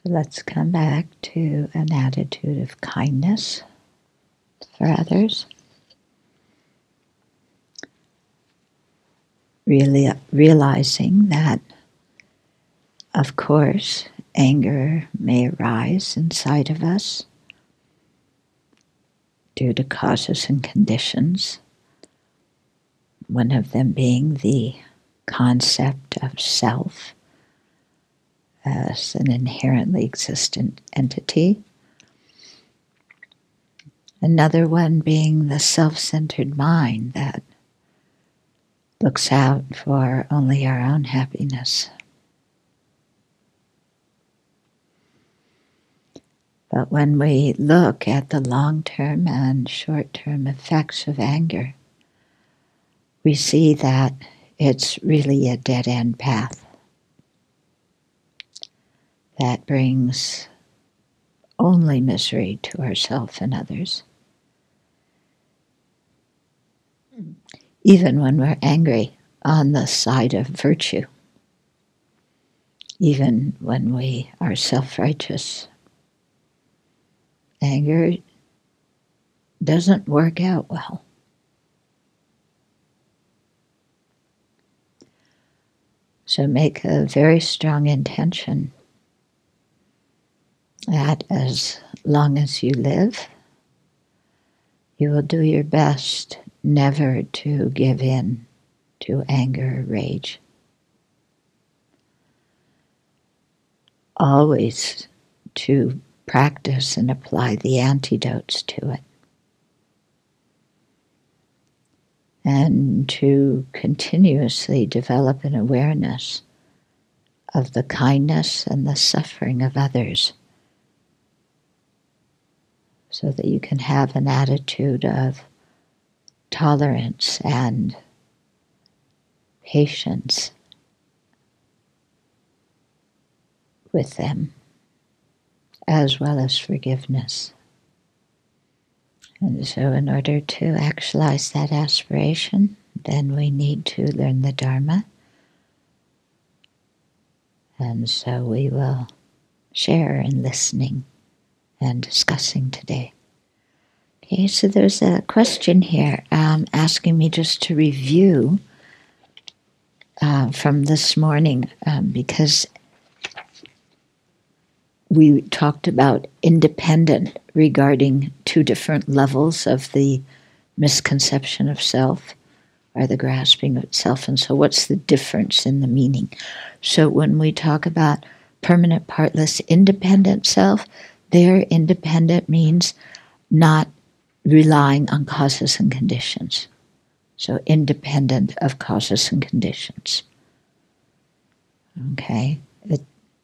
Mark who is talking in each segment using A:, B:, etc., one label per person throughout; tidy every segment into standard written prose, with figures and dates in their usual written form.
A: So let's come back to an attitude of kindness for others. Really realizing that, of course, anger may arise inside of us due to causes and conditions, one of them being the concept of self as an inherently existent entity. Another one being the self-centered mind that looks out for only our own happiness. But when we look at the long-term and short-term effects of anger, we see that it's really a dead-end path that brings only misery to ourselves and others. Even when we're angry on the side of virtue, even when we are self-righteous, anger doesn't work out well. So make a very strong intention that as long as you live, you will do your best never to give in to anger or rage. Always to practice and apply the antidotes to it. And to continuously develop an awareness of the kindness and the suffering of others, so that you can have an attitude of tolerance and patience with them, as well as forgiveness. And so in order to actualize that aspiration, then we need to learn the Dharma. And so we will share in listening and discussing today. Okay, so there's a question here asking me just to review from this morning because we talked about independent regarding two different levels of the misconception of self or the grasping of self. And so what's the difference in the meaning? So when we talk about permanent, partless, independent self, there independent means not relying on causes and conditions. So independent of causes and conditions. Okay?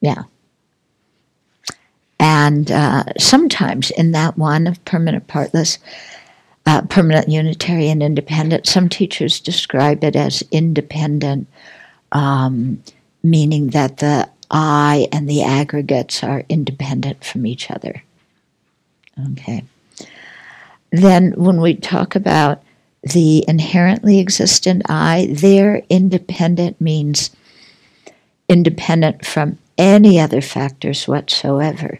A: Yeah. And sometimes in that one of permanent, partless, permanent, unitary, and independent, some teachers describe it as independent, meaning that the I and the aggregates are independent from each other. Okay. Then when we talk about the inherently existent I, there independent means independent from any other factors whatsoever,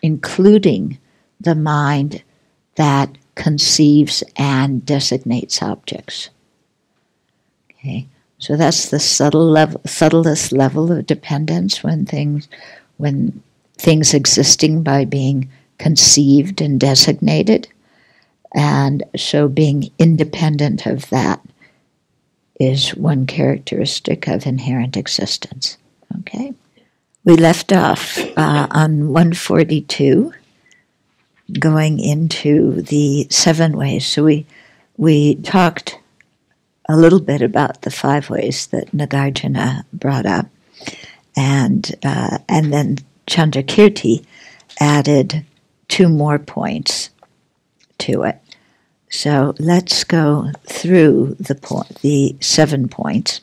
A: including the mind that conceives and designates objects. Okay, so that's the subtlest level of dependence when things existing by being conceived and designated, and so being independent of that is one characteristic of inherent existence. Okay. We left off on 142, going into the 7 ways. So we talked a little bit about the 5 ways that Nagarjuna brought up, and then Chandrakirti added 2 more points to it. So let's go through the 7 points.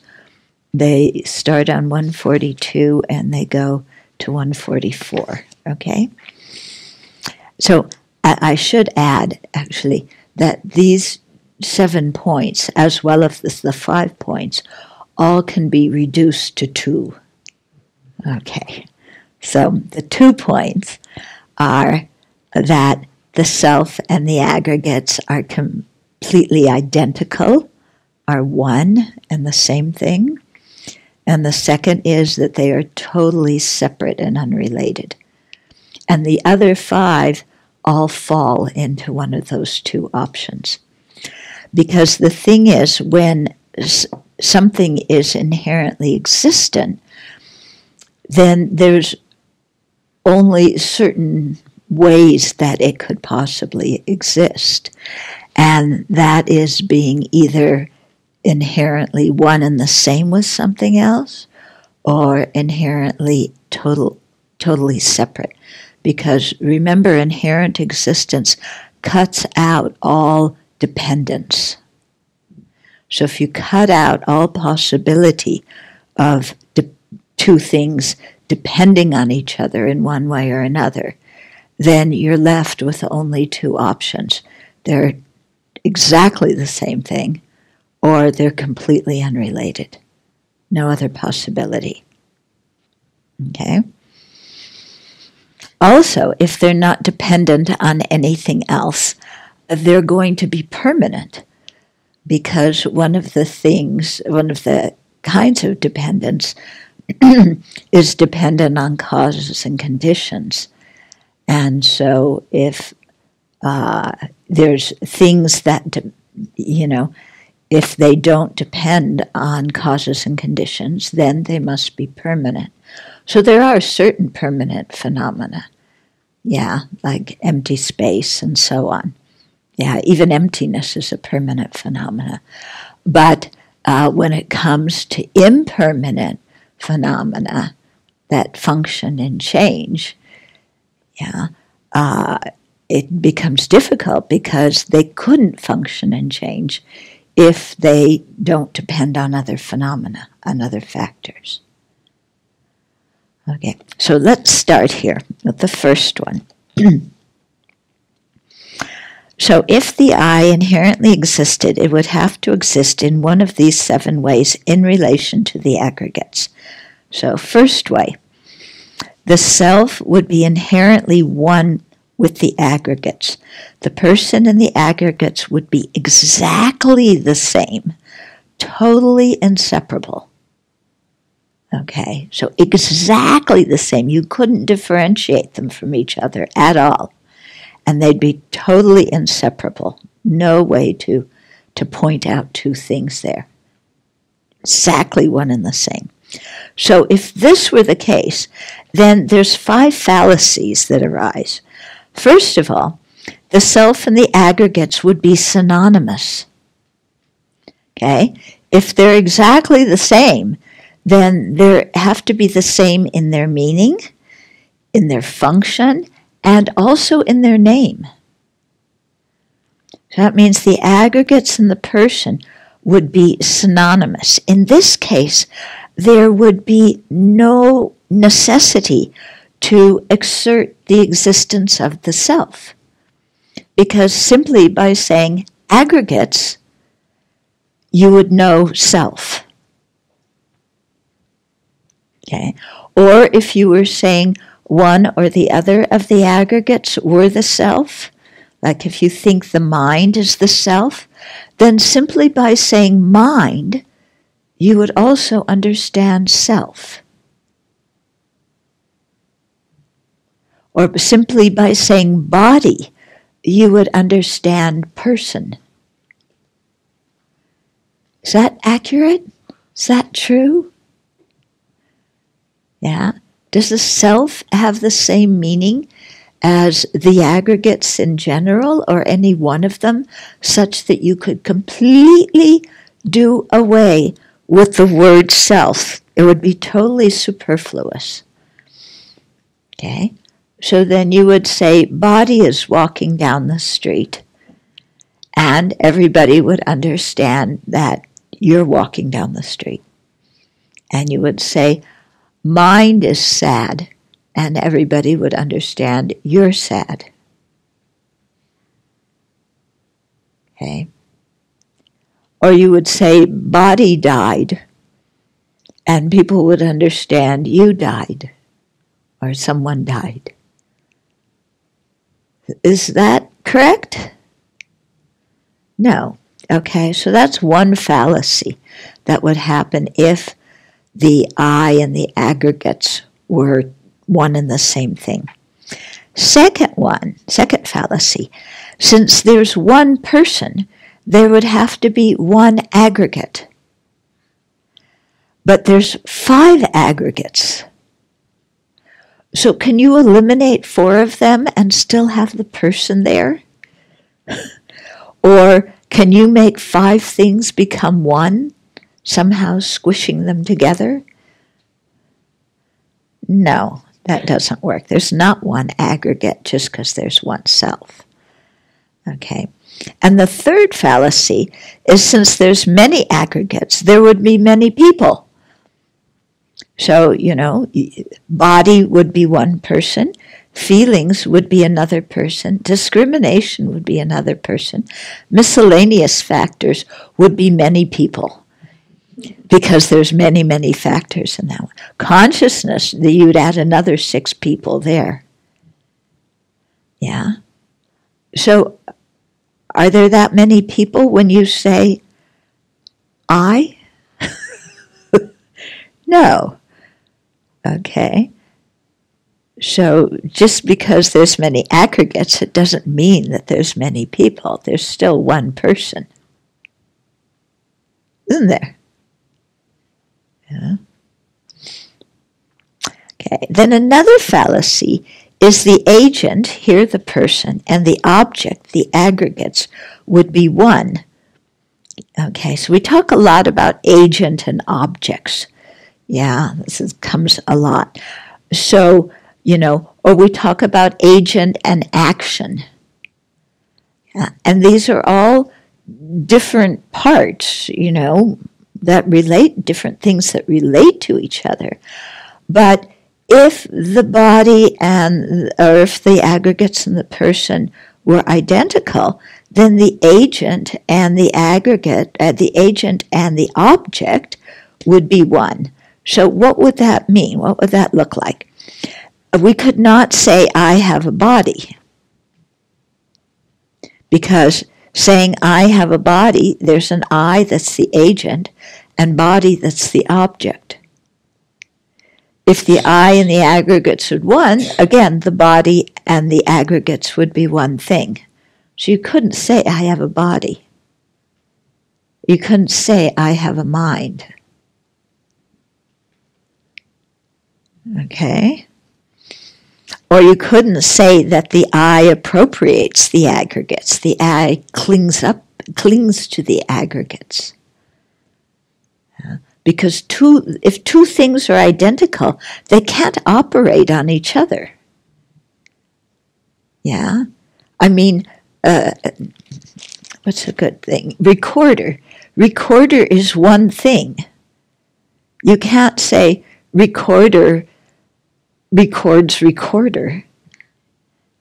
A: They start on 142 and they go to 144, okay? So I should add, actually, that these 7 points, as well as the 5 points, all can be reduced to 2. Okay, So the 2 points are that the self and the aggregates are completely identical, are one and the same thing. And the second is that they are totally separate and unrelated. And the other 5 all fall into one of those 2 options. Because the thing is, when something is inherently existent, then there's only certain ways that it could possibly exist. And that is being either inherently one and the same with something else, or inherently totally separate. Because remember, inherent existence cuts out all dependence. So if you cut out all possibility of 2 things depending on each other in one way or another, then you're left with only 2 options. They're exactly the same thing, or they're completely unrelated. No other possibility. Okay? Also, if they're not dependent on anything else, they're going to be permanent, because one of the kinds of dependence is dependent on causes and conditions. And so if there's things that, if they don't depend on causes and conditions, then they must be permanent. So there are certain permanent phenomena. Yeah, like empty space and so on. Yeah, even emptiness is a permanent phenomena. But when it comes to impermanent phenomena that function and change, it becomes difficult, because they couldn't function and change if they don't depend on other phenomena, on other factors. Okay, so let's start here with the first one. So if the I inherently existed, it would have to exist in one of these 7 ways in relation to the aggregates. So first way, the self would be inherently one with the aggregates. The person and the aggregates would be exactly the same, totally inseparable. Okay, so exactly the same. You couldn't differentiate them from each other at all. And they'd be totally inseparable. No way to point out 2 things there. Exactly one and the same. So if this were the case, then there's 5 fallacies that arise. First of all, the self and the aggregates would be synonymous. Okay? If they're exactly the same, then they have to be the same in their meaning, in their function, and also in their name. So that means the aggregates and the person would be synonymous. In this case, there would be no necessity to exert the existence of the self, because simply by saying aggregates, you would know self. Okay? Or if you were saying one or the other of the aggregates were the self, like if you think the mind is the self, then simply by saying mind, you would also understand self. Or simply by saying body, you would understand person. Is that accurate? Is that true? Yeah. Does the self have the same meaning as the aggregates in general, or any one of them, such that you could completely do away with the word self? It would be totally superfluous. Okay? So then you would say, body is walking down the street, and everybody would understand that you're walking down the street. And you would say, mind is sad, and everybody would understand you're sad. Okay? Or you would say, body died, and people would understand you died. or someone died. Is that correct? No. Okay, so that's one fallacy that would happen if the I and the aggregates were one and the same thing. Second fallacy, since there's one person, there would have to be one aggregate. But there's 5 aggregates. So can you eliminate 4 of them and still have the person there? Or can you make 5 things become one, somehow squishing them together? No, that doesn't work. There's not one aggregate just because there's one self. Okay. And the third fallacy is since there's many aggregates, there would be many people. So, body would be one person, feelings would be another person, discrimination would be another person, miscellaneous factors would be many people, because there's many, many factors in that one. Consciousness, you'd add another 6 people there. Yeah? So, are there that many people when you say, I? No. Okay. So just because there's many aggregates, it doesn't mean that there's many people. There's still one person. Isn't there? Yeah. Okay. Then another fallacy is the agent, here the person, and the object, the aggregates, would be one. Okay, so we talk a lot about agent and objects. Yeah, comes a lot. So, or we talk about agent and action. Yeah, and these are all different parts, that relate, different things that relate to each other. But if the body or if the aggregates and the person were identical, then the agent and the aggregate, the agent and the object would be one. So what would that mean? What would that look like? We could not say, I have a body. Because saying I have a body, there's an I that's the agent, and body that's the object. If the I and the aggregates would one, again, the body and the aggregates would be one thing. So you couldn't say, I have a body. You couldn't say, I have a mind. Okay? Or you couldn't say that the I appropriates the aggregates. The I clings to the aggregates. Because if 2 things are identical, they can't operate on each other. Yeah? I mean, what's a good thing? Recorder. Recorder is one thing. You can't say recorder records recorder.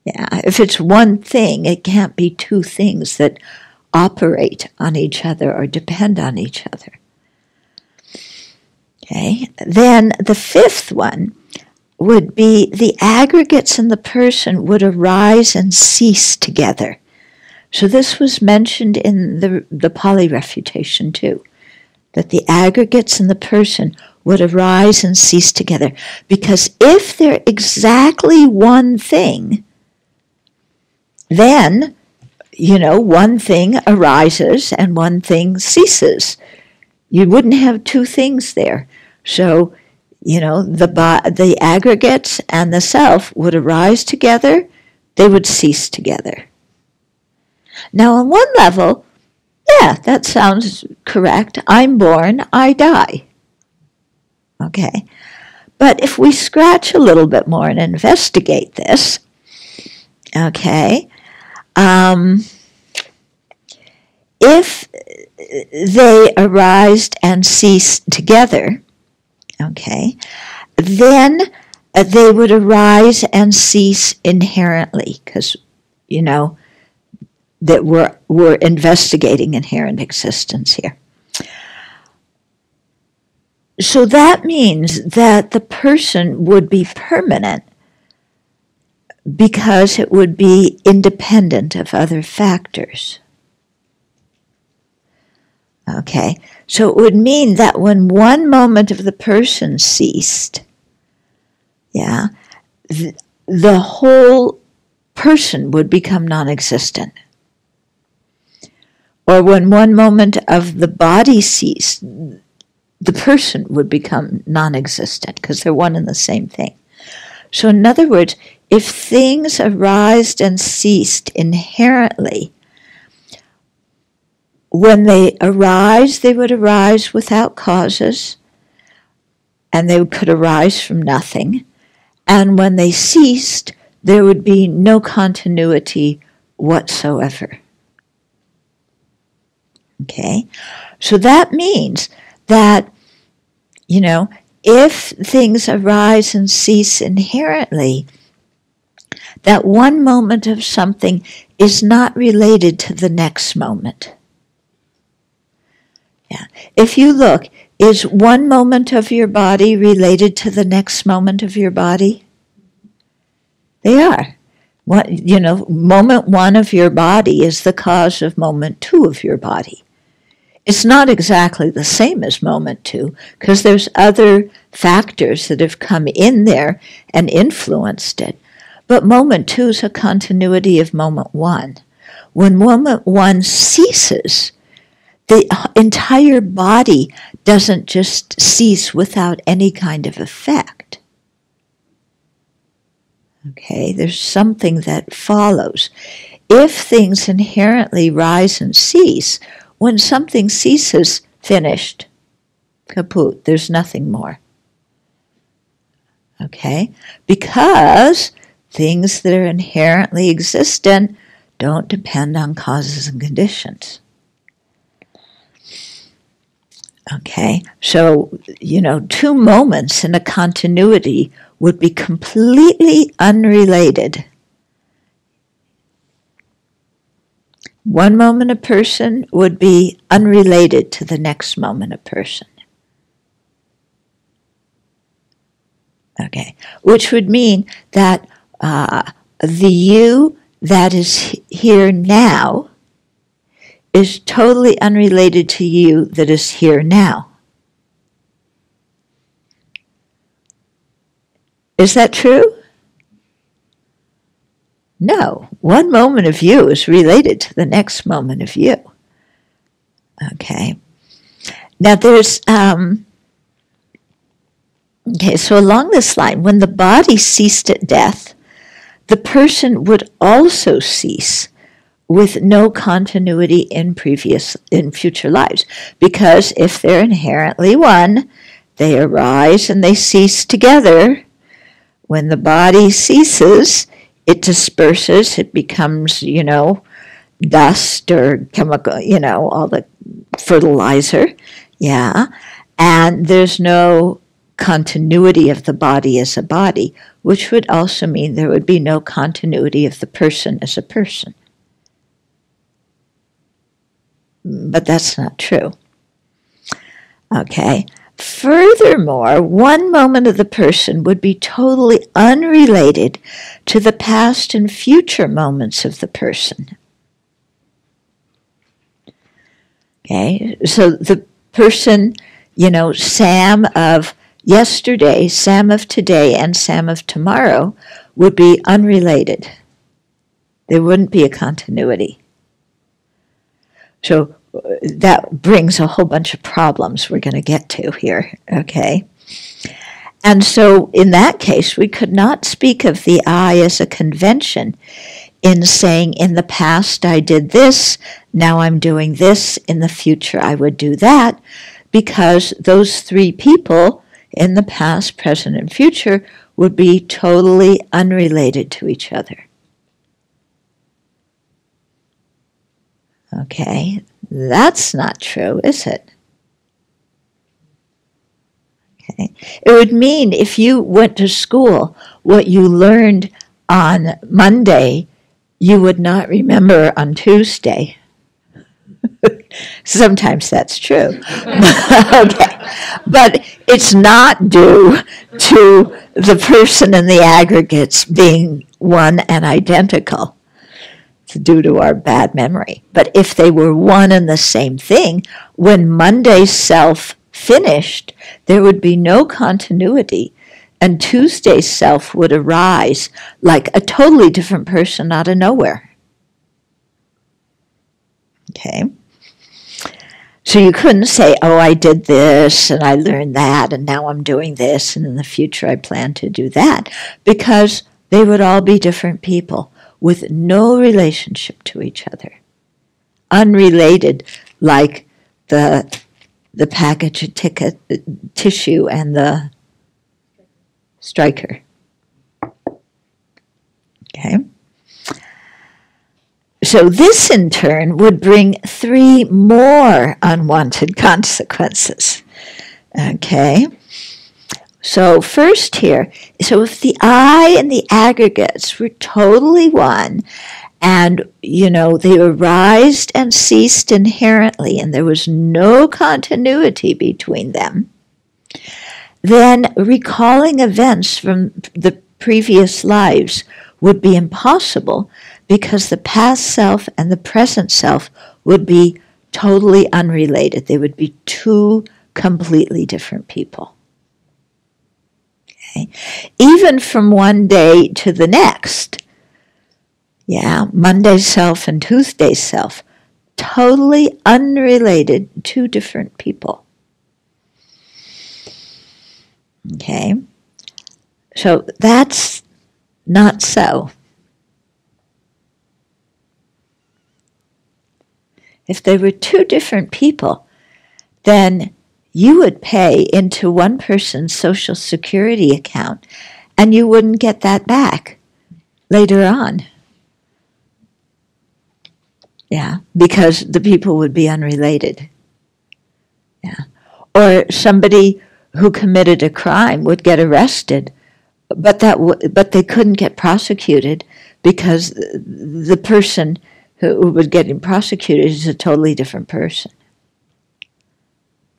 A: Yeah, if it's one thing, it can't be 2 things that operate on each other or depend on each other. Okay, then the 5th one would be the aggregates and the person would arise and cease together. So this was mentioned in the Pali refutation too, that the aggregates and the person would arise and cease together. Because if they're exactly one thing, then, one thing arises and one thing ceases. You wouldn't have 2 things there. So, the aggregates and the self would arise together, they would cease together. Now, on one level, yeah, that sounds correct. I'm born, I die. Okay. But if we scratch a little bit more and investigate this, okay, if they arise and cease together, okay, then they would arise and cease inherently, because, that we're investigating inherent existence here. So that means that the person would be permanent because it would be independent of other factors. Okay, so it would mean that when one moment of the person ceased, the whole person would become non-existent. Or when one moment of the body ceased, the person would become non-existent because they're one and the same thing. So in other words, if things arised and ceased inherently, when they arise, they would arise without causes, and they could arise from nothing. And when they ceased, there would be no continuity whatsoever. Okay? So that means that, if things arise and cease inherently, that one moment of something is not related to the next moment. If you look, is one moment of your body related to the next moment of your body? They are. Moment one of your body is the cause of moment two of your body. It's not exactly the same as moment two, because there's other factors that have come in there and influenced it. But moment two is a continuity of moment one. When moment one ceases, the entire body doesn't just cease without any kind of effect. Okay, there's something that follows. If things inherently rise and cease, when something ceases, finished, kaput, there's nothing more. Okay, because things that are inherently existent don't depend on causes and conditions. Okay, so, two moments in a continuity would be completely unrelated. One moment a person would be unrelated to the next moment a person. Okay, which would mean that the you that is here now is totally unrelated to you that is here now. Is that true? No. One moment of you is related to the next moment of you. Okay. Now there's, so along this line, when the body ceased at death, the person would also cease with no continuity in future lives. Because if they're inherently one, they arise and they cease together. When the body ceases, it disperses, it becomes, dust or chemical, all the fertilizer, and there's no continuity of the body as a body, which would also mean there would be no continuity of the person as a person. But that's not true. Okay. Furthermore, one moment of the person would be totally unrelated to the past and future moments of the person. Okay, so the person, Sam of yesterday, Sam of today, and Sam of tomorrow would be unrelated. There wouldn't be a continuity. So that brings a whole bunch of problems we're going to get to here, okay? And so in that case, we could not speak of the I as a convention in saying, in the past I did this, now I'm doing this, in the future I would do that, because those three people in the past, present, and future would be totally unrelated to each other. Okay, that's not true, is it? Okay. It would mean if you went to school, what you learned on Monday, you would not remember on Tuesday. Sometimes that's true. Okay. But it's not due to the person and the aggregates being one and identical, it's due to our bad memory. But if they were one and the same thing, when Monday's self finished, there would be no continuity, and Tuesday's self would arise like a totally different person out of nowhere. Okay? So you couldn't say, oh, I did this, and I learned that, and now I'm doing this, and in the future I plan to do that, because they would all be different people with no relationship to each other. Unrelated, like the package of tissue and the striker. Okay? So this, in turn, would bring 3 more unwanted consequences. Okay? So first here, so if the I and the aggregates were totally one, and, they arised and ceased inherently, and there was no continuity between them, then recalling events from the previous lives would be impossible, because the past self and the present self would be totally unrelated. They would be 2 completely different people. Okay? Even from one day to the next, Monday's self and Tuesday's self, totally unrelated, 2 different people. Okay? So that's not so. If they were 2 different people, then you would pay into one person's Social Security account, and you wouldn't get that back later on. Because the people would be unrelated. Or somebody who committed a crime would get arrested, but they couldn't get prosecuted because the person who was getting prosecuted is a totally different person.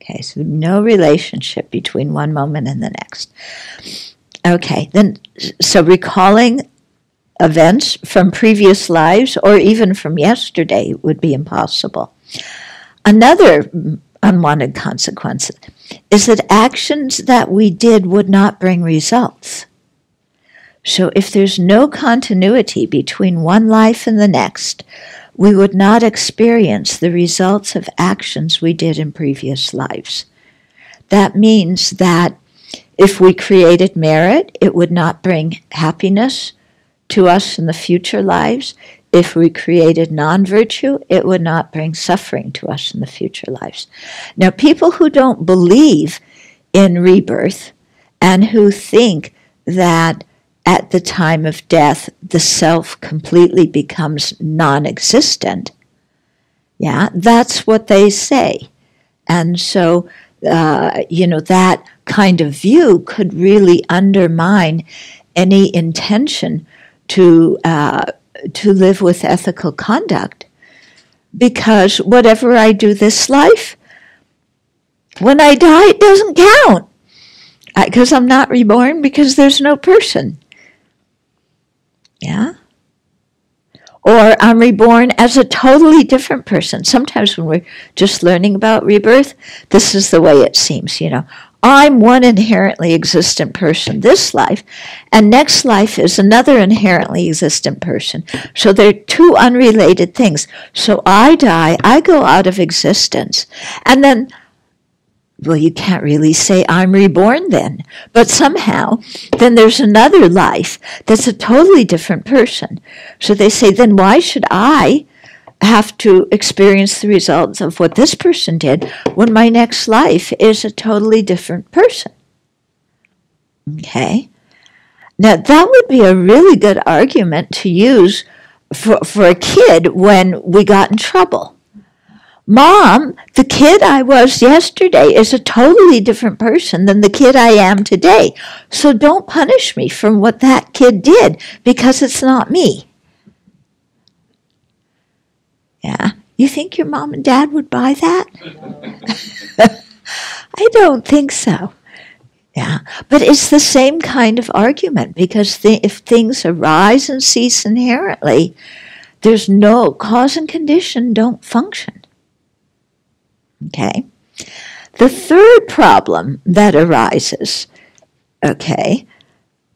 A: Okay, so no relationship between one moment and the next. Okay, then, so recalling events from previous lives or even from yesterday would be impossible. Another unwanted consequence is that actions that we did would not bring results. So if there's no continuity between one life and the next, we would not experience the results of actions we did in previous lives. That means that if we created merit, it would not bring happiness to us in the future lives. If we created non-virtue, it would not bring suffering to us in the future lives. Now, people who don't believe in rebirth and who think that at the time of death, the self completely becomes non-existent. That's what they say. And so, that kind of view could really undermine any intention to live with ethical conduct. Because whatever I do this life, when I die, it doesn't count. Because I'm not reborn, because there's no person. Or I'm reborn as a totally different person. Sometimes when we're just learning about rebirth, this is the way it seems, I'm one inherently existent person this life, and next life is another inherently existent person. So they're 2 unrelated things. So I die, I go out of existence, and then, well, you can't really say I'm reborn then. But somehow, then there's another life that's a totally different person. So they say, then why should I have to experience the results of what this person did when my next life is a totally different person? Okay? Now, that would be a really good argument to use for a kid when we got in trouble. Mom, the kid I was yesterday is a totally different person than the kid I am today. So don't punish me for what that kid did, because it's not me. You think your mom and dad would buy that? I don't think so. Yeah, but it's the same kind of argument, because if things arise and cease inherently, there's no cause and condition don't function. Okay? The third problem that arises, okay,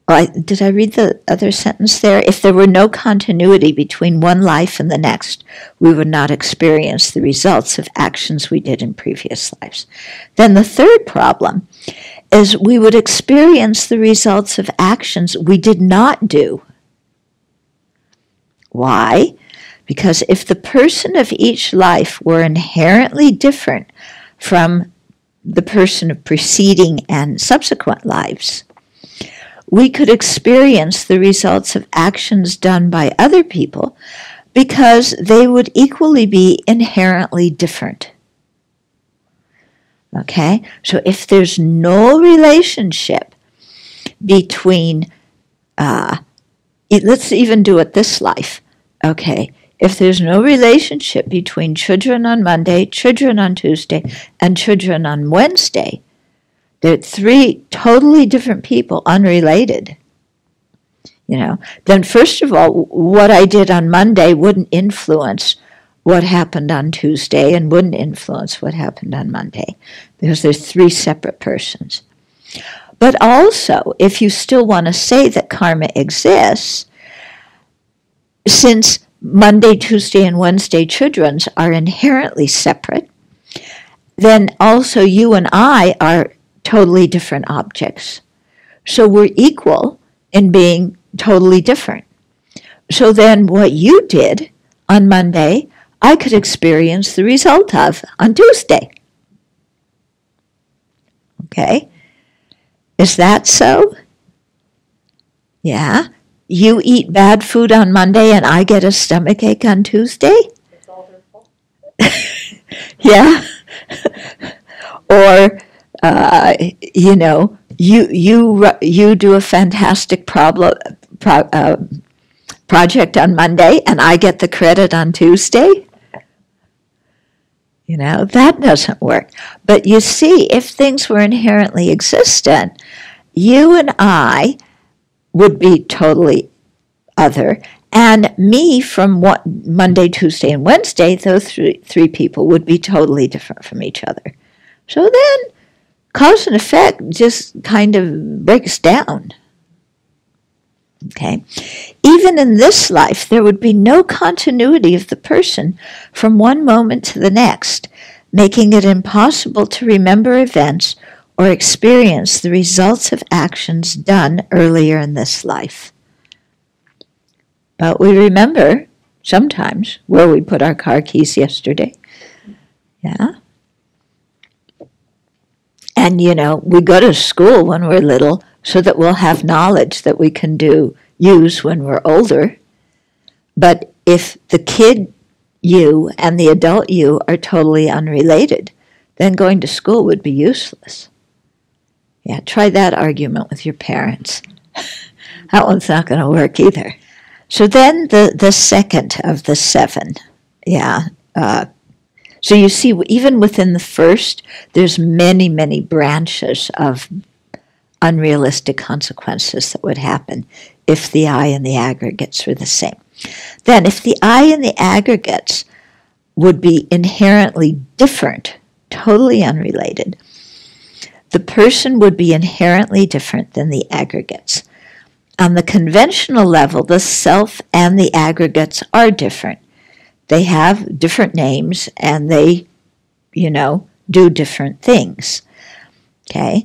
A: did I read the other sentence there? If there were no continuity between one life and the next, we would not experience the results of actions we did in previous lives. Then the third problem is we would experience the results of actions we did not do. Why? Because if the person of each life were inherently different from the person of preceding and subsequent lives, we could experience the results of actions done by other people because they would equally be inherently different. Okay? So if there's no relationship between, let's even do it this life, okay? If there's no relationship between children on Monday, children on Tuesday, and children on Wednesday, they're three totally different people, unrelated. Then first of all, what I did on Monday wouldn't influence what happened on Tuesday and wouldn't influence what happened on Monday, because there's three separate persons. But also, if you still want to say that karma exists, since Monday, Tuesday, and Wednesday children's are inherently separate, then also you and I are totally different objects. So we're equal in being totally different. So then what you did on Monday, I could experience the result of on Tuesday. Okay? Is that so? Yeah? You eat bad food on Monday and I get a stomachache on Tuesday?
B: It's all their fault.
A: Yeah? Or, you do a fantastic project on Monday and I get the credit on Tuesday? That doesn't work. But you see, if things were inherently existent, you and I would be totally other, and me from Monday, Tuesday, and Wednesday, those three people would be totally different from each other. So then, cause and effect just kind of breaks down. Okay? Even in this life, there would be no continuity of the person from one moment to the next, making it impossible to remember events or experience the results of actions done earlier in this life. But we remember sometimes where we put our car keys yesterday. Yeah? And, we go to school when we're little so that we'll have knowledge that we can use when we're older. But if the kid you and the adult you are totally unrelated, then going to school would be useless. Yeah, try that argument with your parents. That one's not going to work either. So then the second of the seven, so you see, even within the first, there's many, many branches of unrealistic consequences that would happen if the I and the aggregates were the same. Then if the I and the aggregates would be inherently different, totally unrelated, the person would be inherently different than the aggregates. On the conventional level, the self and the aggregates are different. They have different names and they, do different things. Okay?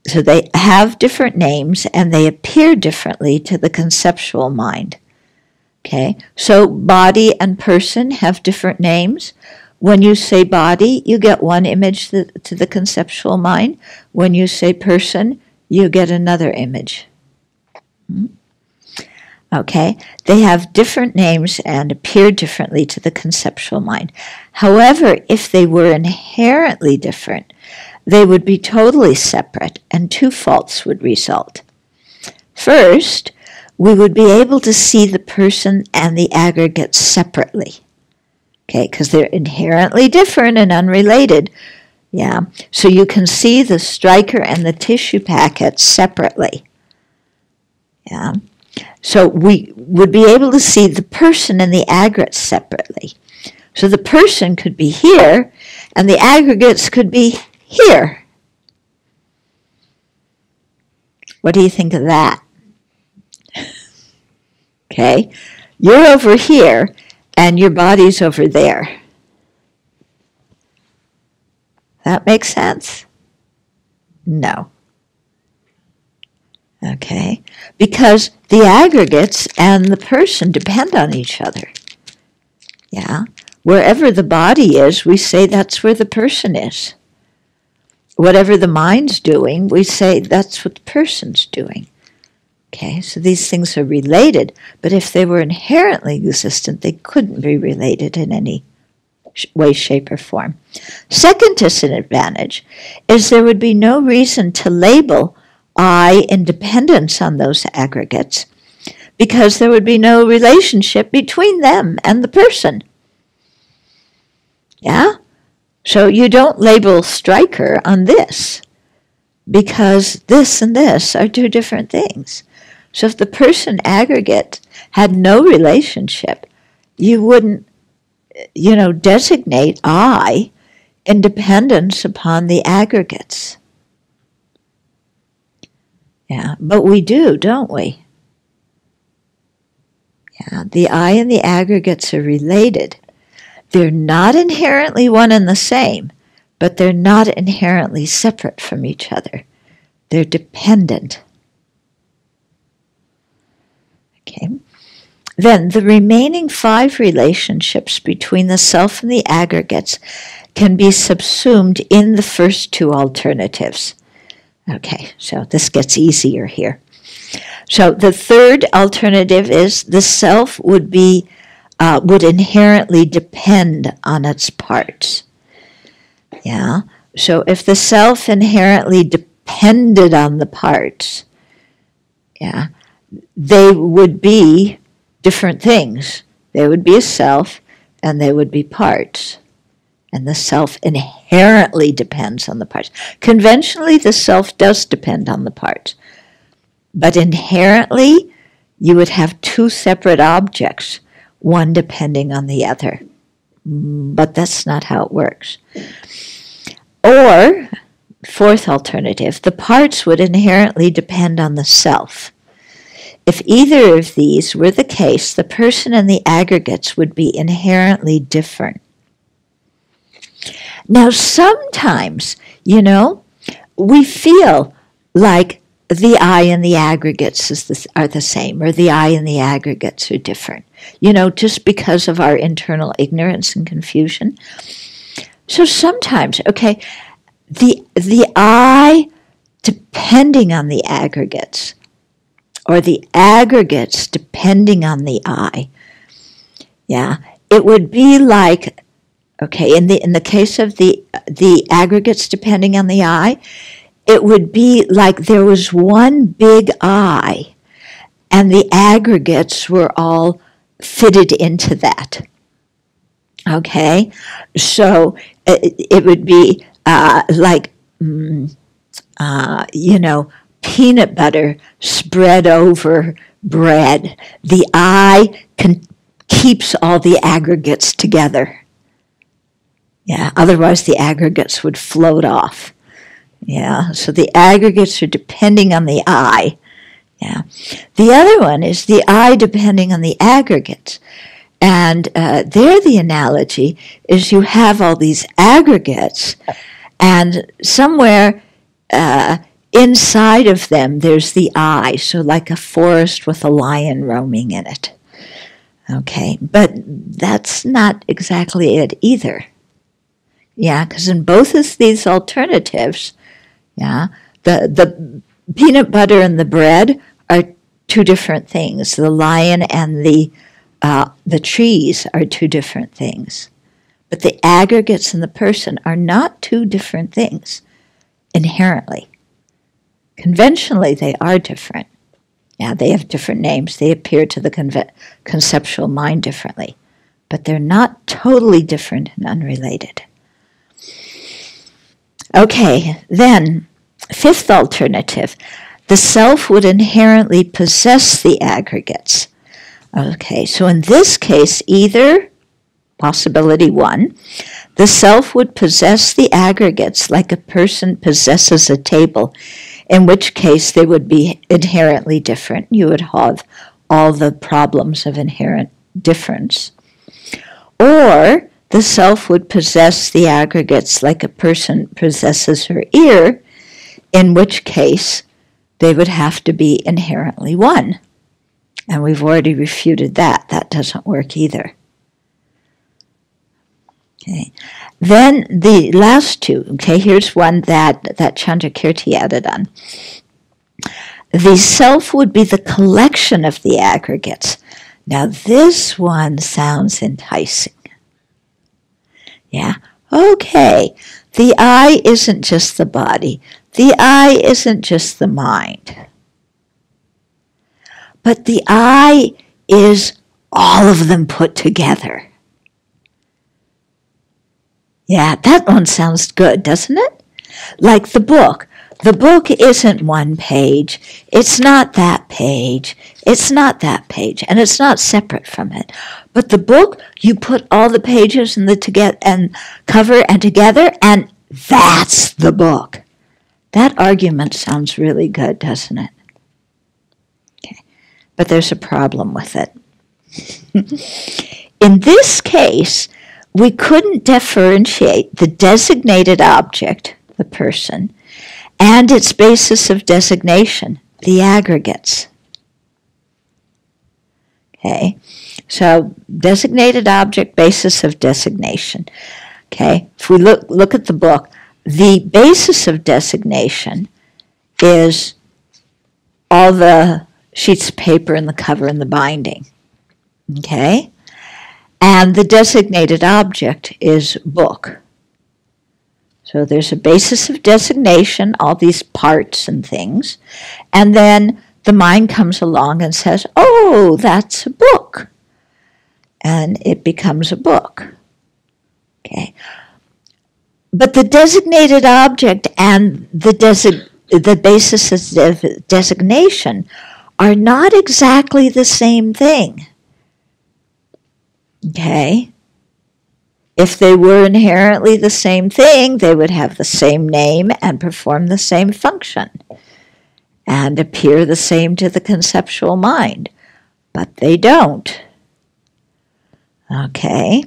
A: So they have different names and they appear differently to the conceptual mind. Okay? So body and person have different names. When you say body, you get one image to the conceptual mind. When you say person, you get another image. Okay? They have different names and appear differently to the conceptual mind. However, if they were inherently different, they would be totally separate, and two faults would result. First, we would be able to see the person and the aggregate separately. Okay, because they're inherently different and unrelated. Yeah, so you can see the striker and the tissue packet separately. Yeah, so we would be able to see the person and the aggregates separately. So the person could be here, and the aggregates could be here. What do you think of that? Okay, you're over here, and your body's over there. That makes sense? No. Okay, because the aggregates and the person depend on each other. Yeah, wherever the body is, we say that's where the person is. Whatever the mind's doing, we say that's what the person's doing. Okay, so these things are related, but if they were inherently existent, they couldn't be related in any way, shape, or form. Second disadvantage is there would be no reason to label I in dependence on those aggregates, because there would be no relationship between them and the person. Yeah? So you don't label striker on this, because this and this are two different things. So if the person aggregate had no relationship, you wouldn't, designate I in dependence upon the aggregates. Yeah, but we do, don't we? Yeah, the I and the aggregates are related. They're not inherently one and the same, but they're not inherently separate from each other. They're dependent. Okay. Then the remaining 5 relationships between the self and the aggregates can be subsumed in the first 2 alternatives. Okay, so this gets easier here. So the third alternative is the self would inherently depend on its parts. Yeah, so if the self inherently depended on the parts, yeah, they would be different things. They would be a self, and they would be parts. And the self inherently depends on the parts. Conventionally, the self does depend on the parts. But inherently, you would have 2 separate objects, one depending on the other. But that's not how it works. Or, fourth alternative, the parts would inherently depend on the self. If either of these were the case, the person and the aggregates would be inherently different. Now, sometimes, we feel like the I and the aggregates are the same, or the I and the aggregates are different, just because of our internal ignorance and confusion. So sometimes, okay, the I depending on the aggregates, or the aggregates depending on the I, yeah, it would be like, okay, in the case of the aggregates depending on the I, it would be like there was one big I, and the aggregates were all fitted into that. Okay, so it would be like, peanut butter spread over bread. The I keeps all the aggregates together. Yeah, otherwise the aggregates would float off. Yeah, so the aggregates are depending on the I. Yeah, the other one is the I depending on the aggregates. And there the analogy is you have all these aggregates, and somewhere inside of them there's the I, so like a forest with a lion roaming in it. Okay, but that's not exactly it either. Yeah, because in both of these alternatives, yeah, the peanut butter and the bread are 2 different things. The lion and the trees are 2 different things. But the aggregates and the person are not 2 different things inherently. Conventionally, they are different. Yeah, they have different names. They appear to the conceptual mind differently. But they're not totally different and unrelated. Okay, then, fifth alternative, the self would inherently possess the aggregates. Okay, so in this case, either possibility one, the self would possess the aggregates like a person possesses a table, in which case they would be inherently different. You would have all the problems of inherent difference. Or the self would possess the aggregates like a person possesses her ear, in which case they would have to be inherently one. And we've already refuted that. That doesn't work either. Okay. Then the last two, okay, here's one that Chandrakirti added on. The self would be the collection of the aggregates. Now this one sounds enticing. Yeah, okay. The I isn't just the body. The I isn't just the mind. But the I is all of them put together. Yeah, that one sounds good, doesn't it? Like the book. The book isn't one page. It's not that page. It's not that page. And it's not separate from it. But the book, you put all the pages and cover and together, and that's the book. That argument sounds really good, doesn't it? Okay. But there's a problem with it. In this case, we couldn't differentiate the designated object, the person, and its basis of designation, the aggregates. Okay, so designated object, basis of designation. Okay, if we look at the book, the basis of designation is all the sheets of paper and the cover and the binding. Okay, and the designated object is book. So there's a basis of designation, all these parts and things, and then the mind comes along and says, oh, that's a book. And it becomes a book. Okay. But the designated object and the basis of designation are not exactly the same thing. Okay? If they were inherently the same thing, they would have the same name and perform the same function and appear the same to the conceptual mind. But they don't. Okay?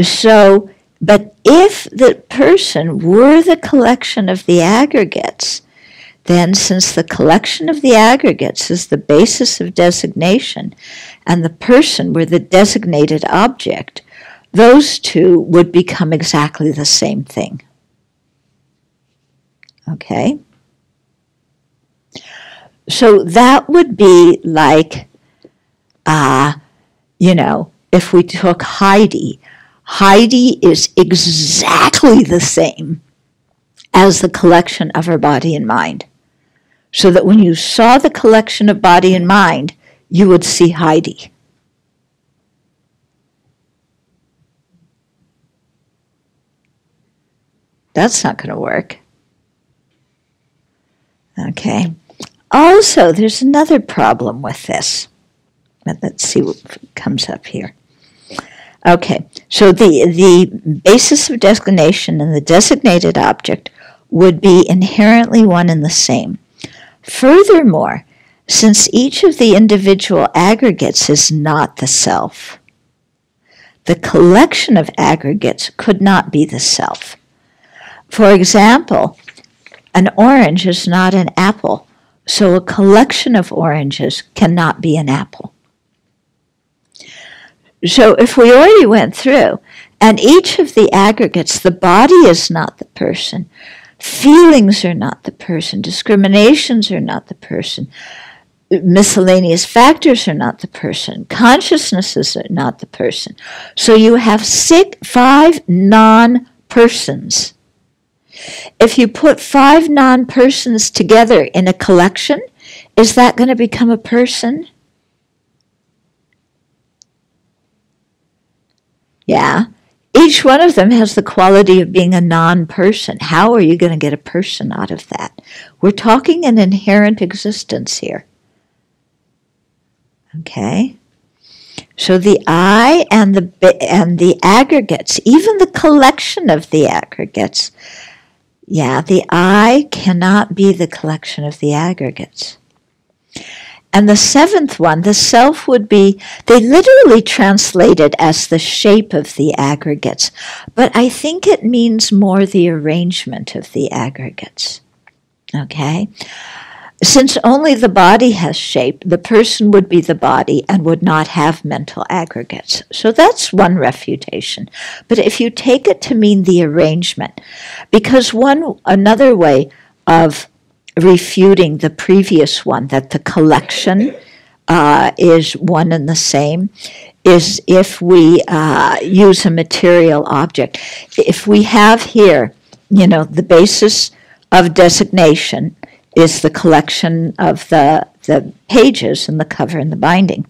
A: So, but if the person were the collection of the aggregates, then since the collection of the aggregates is the basis of designation and the person were the designated object, those two would become exactly the same thing. Okay? So that would be like, if we took Heidi, Heidi is exactly the same as the collection of her body and mind. So that when you saw the collection of body and mind, you would see Heidi. That's not going to work. Okay. Also, there's another problem with this. Let's see what comes up here. Okay, so the basis of designation and the designated object would be inherently one and the same. Furthermore, since each of the individual aggregates is not the self, the collection of aggregates could not be the self. For example, an orange is not an apple, so a collection of oranges cannot be an apple. So if we already went through, and each of the aggregates, the body is not the person, feelings are not the person, discriminations are not the person, miscellaneous factors are not the person, consciousnesses are not the person. So you have 5 non-persons. If you put 5 non-persons together in a collection, is that going to become a person? Yeah. each one of them has the quality of being a non-person. How are you going to get a person out of that? We're talking an inherent existence here. Okay? So the I and the aggregates, even the collection of the aggregates, the I cannot be the collection of the aggregates. And the seventh one, the self, would be, they literally translate it as the shape of the aggregates, but I think it means more the arrangement of the aggregates. Okay? Since only the body has shape, the person would be the body and would not have mental aggregates. So that's one refutation. But if you take it to mean the arrangement, because another way of refuting the previous one, that the collection is one and the same, is if we use a material object. If we have here, the basis of designation is the collection of the pages and the cover and the binding.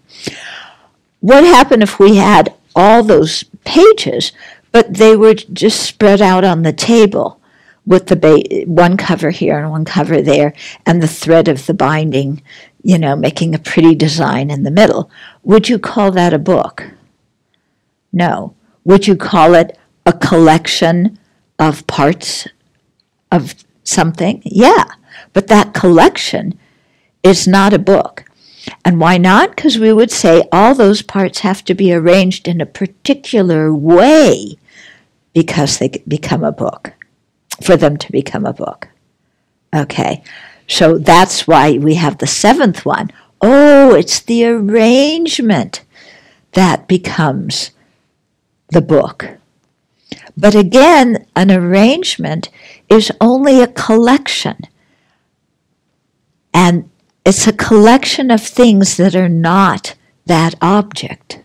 A: What happened if we had all those pages, but they were just spread out on the table with the one cover here and one cover there, and the thread of the binding, making a pretty design in the middle? Would you call that a book? No. Would you call it a collection of parts of something? Yeah. But that collection is not a book. And why not? Because we would say all those parts have to be arranged in a particular way because they become a book, for them to become a book. Okay, so that's why we have the seventh one. Oh, it's the arrangement that becomes the book. But again, an arrangement is only a collection. And it's a collection of things that are not that object.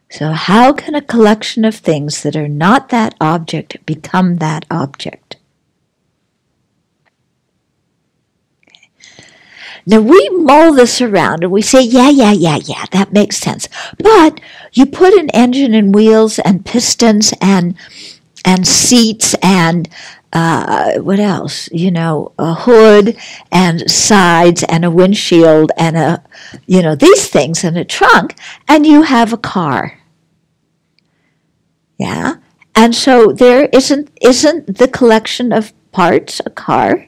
A: So how can a collection of things that are not that object become that object? Okay. Now we mull this around and we say, yeah, that makes sense. But you put an engine and wheels and pistons and seats and what else? A hood and sides and a windshield and these things and a trunk, and you have a car. Yeah? And so there isn't the collection of parts a car?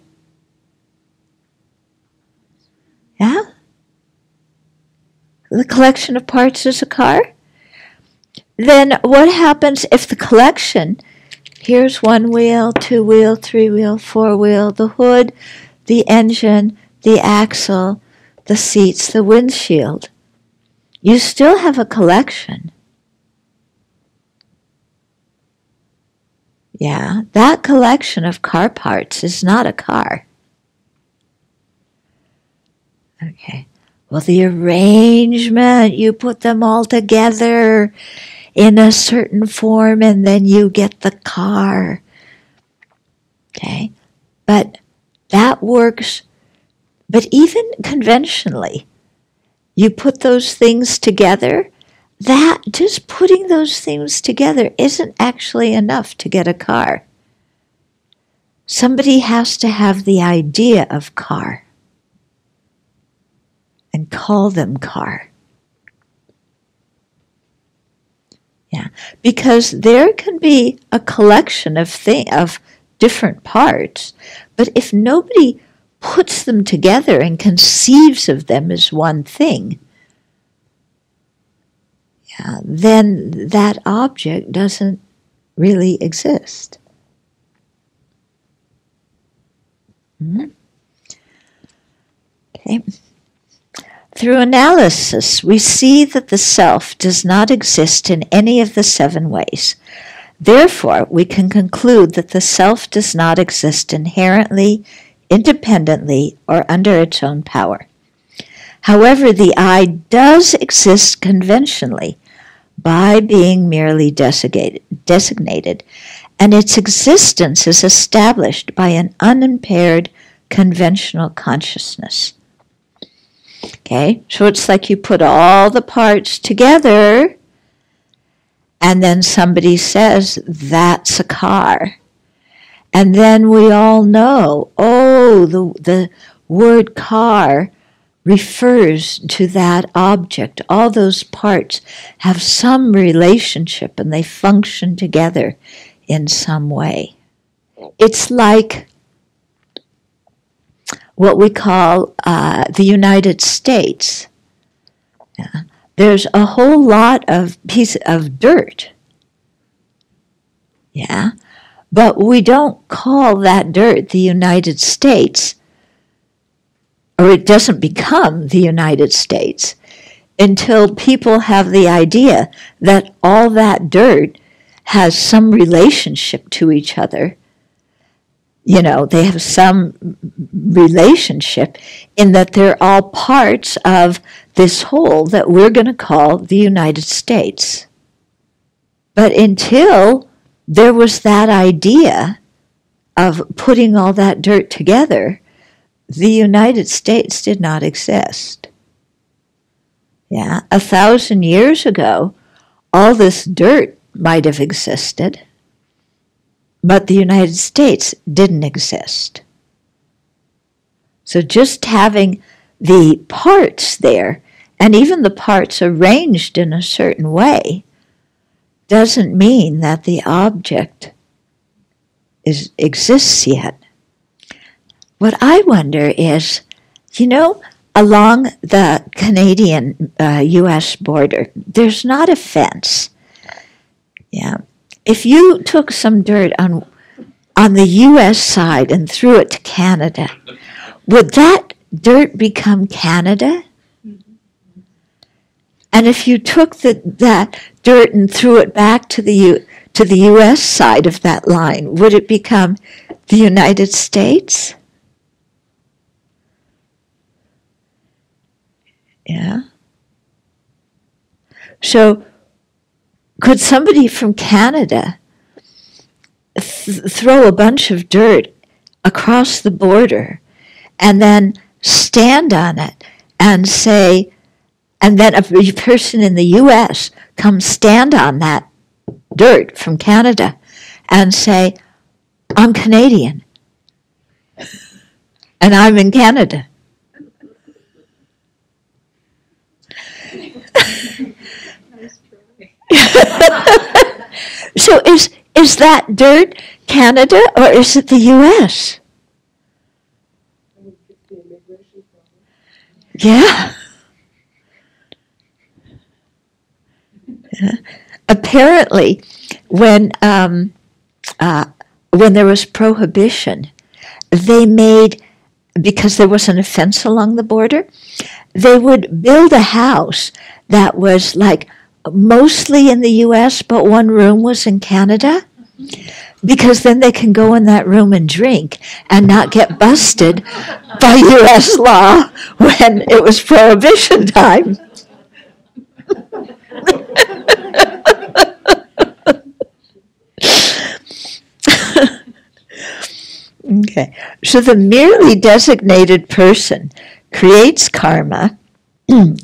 A: Yeah? The collection of parts is a car? Then what happens if the collection, here's one wheel, 2 wheel, 3 wheel, 4 wheel, the hood, the engine, the axle, the seats, the windshield. You still have a collection. Yeah, that collection of car parts is not a car. Okay, well, the arrangement, you put them all together in a certain form, and then you get the car. Okay? But that works. But even conventionally, you put those things together, that just putting those things together isn't actually enough to get a car. Somebody has to have the idea of car and call them car. Yeah, because there can be a collection of different parts, but if nobody puts them together and conceives of them as one thing, then that object doesn't really exist. Okay. Through analysis, we see that the self does not exist in any of the 7 ways. Therefore, we can conclude that the self does not exist inherently, independently, or under its own power. However, the I does exist conventionally by being merely designated, and its existence is established by an unimpaired conventional consciousness. Okay, so it's like you put all the parts together And then somebody says, that's a car. And then we all know, oh, the word car refers to that object. All those parts have some relationship and they function together in some way. It's like what we call the United States. Yeah. There's a whole lot of pieces of dirt. Yeah. But we don't call that dirt the United States, or it doesn't become the United States until people have the idea that all that dirt has some relationship to each other. You know, they have some relationship in that they're all parts of this whole that we're going to call the United States. But until there was that idea of putting all that dirt together, the United States did not exist. Yeah, 1,000 years ago, all this dirt might have existed, but the United States didn't exist. So just having the parts there, and even the parts arranged in a certain way, doesn't mean that the object exists yet. What I wonder is, you know, along the Canadian-U.S. border, there's not a fence. Yeah. If you took some dirt on the U.S. side and threw it to Canada, would that dirt become Canada? And if you took that dirt and threw it back to the U.S. side of that line, would it become the United States? Yeah. So, could somebody from Canada throw a bunch of dirt across the border and then stand on it and say, and then a person in the U.S. come stand on that dirt from Canada and say, I'm Canadian and I'm in Canada? So is that dirt Canada or is it the U.S.? Yeah. Apparently, when there was prohibition, they made, because there wasn't a fence along the border, they would build a house that was like mostly in the U.S., but one room was in Canada, because then they can go in that room and drink and not get busted by U.S. law when it was prohibition time. Okay, so the merely designated person creates karma,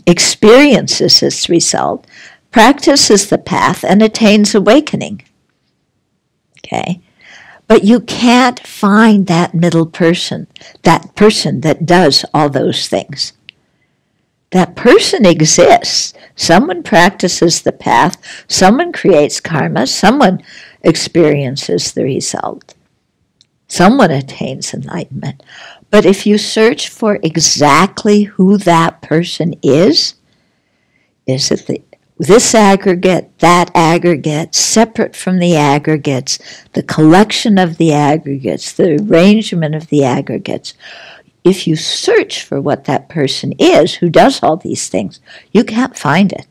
A: experiences its result, practices the path, and attains awakening. Okay, but you can't find that middle person, that person that does all those things. That person exists. Someone practices the path, someone creates karma, someone experiences the result. Someone attains enlightenment. But if you search for exactly who that person is it this aggregate, that aggregate, separate from the aggregates, the collection of the aggregates, the arrangement of the aggregates? If you search for what that person is who does all these things, you can't find it.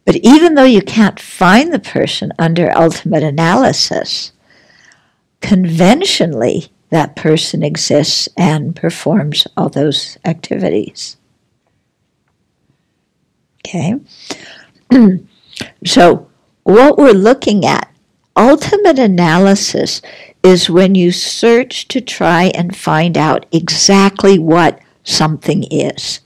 A: But even though you can't find the person under ultimate analysis, conventionally that person exists and performs all those activities. Okay? So what we're looking at, ultimate analysis, is when you search to try and find out exactly what something is.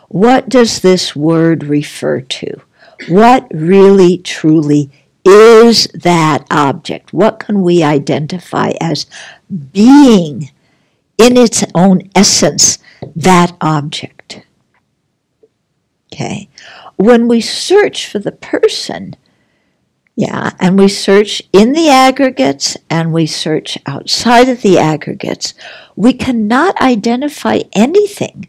A: What does this word refer to? What really, truly is that object? What can we identify as being in its own essence that object? Okay. When we search for the person, and we search in the aggregates and we search outside of the aggregates, we cannot identify anything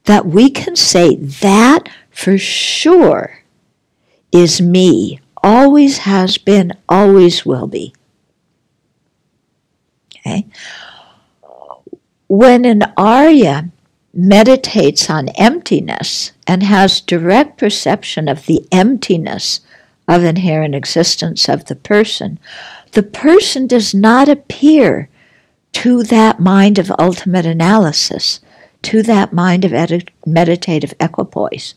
A: that we can say that for sure is me, always has been, always will be. Okay? When an Arya meditates on emptiness and has direct perception of the emptiness of inherent existence of the person does not appear to that mind of ultimate analysis, to that mind of meditative equipoise.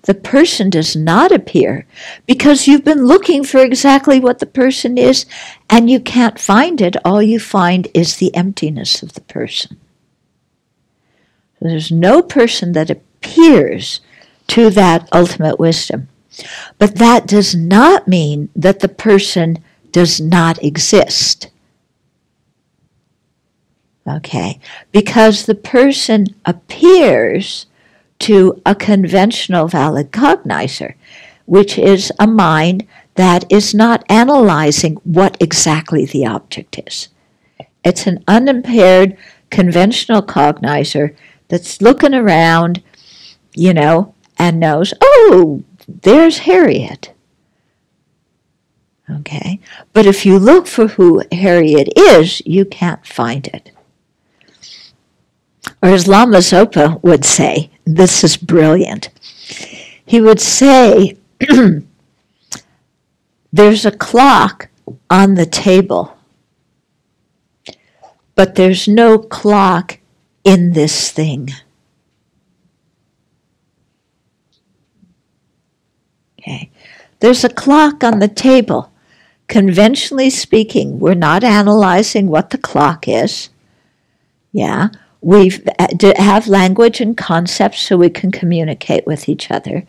A: The person does not appear because you've been looking for exactly what the person is and you can't find it. All you find is the emptiness of the person. So there's no person that appears to that ultimate wisdom. But that does not mean that the person does not exist. Okay? Because the person appears to a conventional valid cognizer, which is a mind that is not analyzing what exactly the object is. It's an unimpaired conventional cognizer that's looking around, and knows, oh, there's Harriet. Okay? But if you look for who Harriet is, you can't find it. Or as Lama Zopa would say, this is brilliant. He would say, there's a clock on the table, but there's no clock in this thing. Okay. There's a clock on the table. Conventionally speaking, we're not analyzing what the clock is. Yeah. We have language and concepts so we can communicate with each other.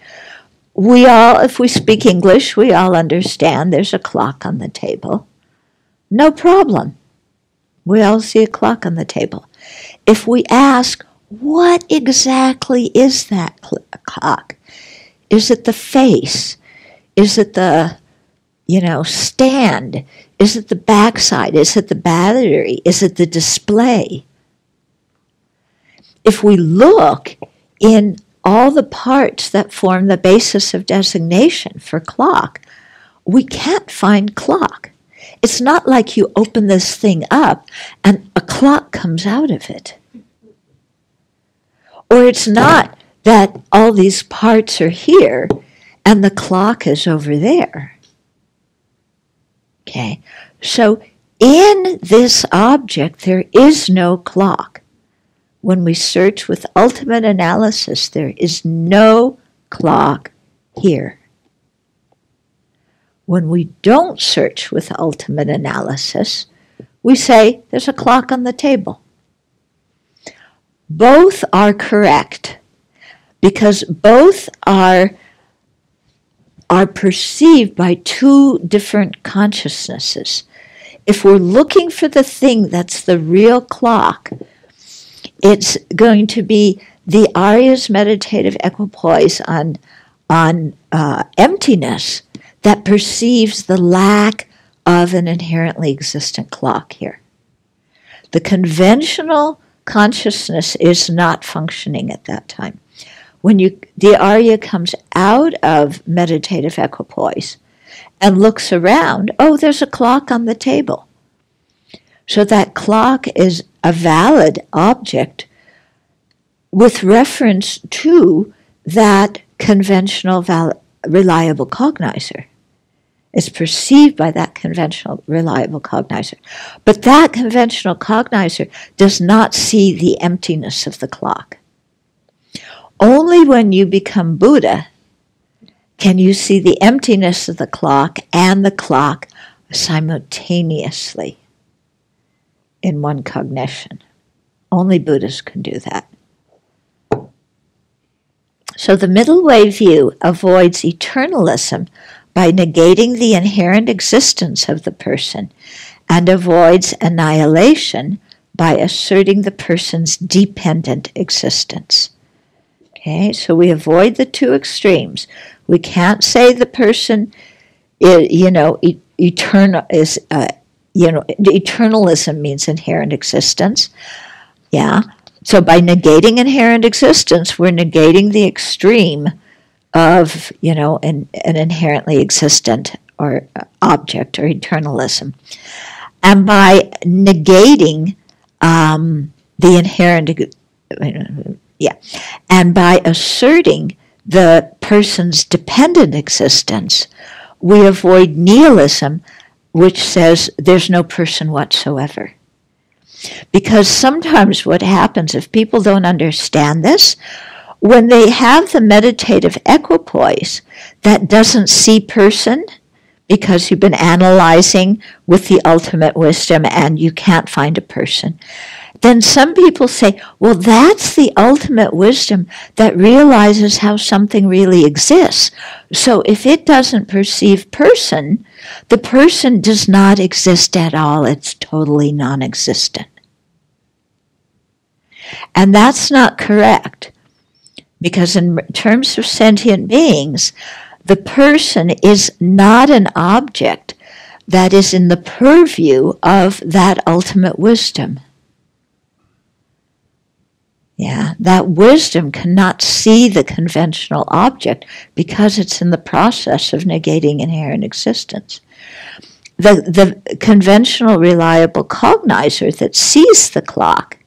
A: We all, if we speak English, we all understand there's a clock on the table. No problem. We all see a clock on the table. If we ask, what exactly is that clock? Is it the face? Is it the, stand? Is it the backside? Is it the battery? Is it the display? If we look in all the parts that form the basis of designation for clock, we can't find clock. It's not like you open this thing up and a clock comes out of it. Or it's not that all these parts are here and the clock is over there. Okay, so in this object there is no clock. When we search with ultimate analysis, there is no clock here. When we don't search with ultimate analysis, we say there's a clock on the table. Both are correct because both are perceived by two different consciousnesses. If we're looking for the thing that's the real clock, it's going to be the Arya's meditative equipoise on emptiness that perceives the lack of an inherently existent clock here. The conventional consciousness is not functioning at that time. When the Arya comes out of meditative equipoise and looks around, oh, there's a clock on the table. So that clock is a valid object with reference to that conventional reliable cognizer. It's perceived by that conventional reliable cognizer. But that conventional cognizer does not see the emptiness of the clock. Only when you become Buddha can you see the emptiness of the clock and the clock simultaneously in one cognition. Only Buddhas can do that. So the middle way view avoids eternalism by negating the inherent existence of the person and avoids annihilation by asserting the person's dependent existence. Okay, so we avoid the two extremes. We can't say the person is, eternal is, eternalism means inherent existence. Yeah. So by negating inherent existence, we're negating the extreme of, an inherently existent or object or eternalism. And by negating the inherent, and by asserting the person's dependent existence, we avoid nihilism, which says there's no person whatsoever. Because sometimes what happens, if people don't understand this, when they have the meditative equipoise that doesn't see person, because you've been analyzing with the ultimate wisdom and you can't find a person, then some people say, well, that's the ultimate wisdom that realizes how something really exists. So if it doesn't perceive person, the person does not exist at all. It's totally non-existent. And that's not correct, because in terms of sentient beings, the person is not an object that is in the purview of that ultimate wisdom. Yeah, that wisdom cannot see the conventional object because it's in the process of negating inherent existence. The conventional reliable cognizer that sees the clock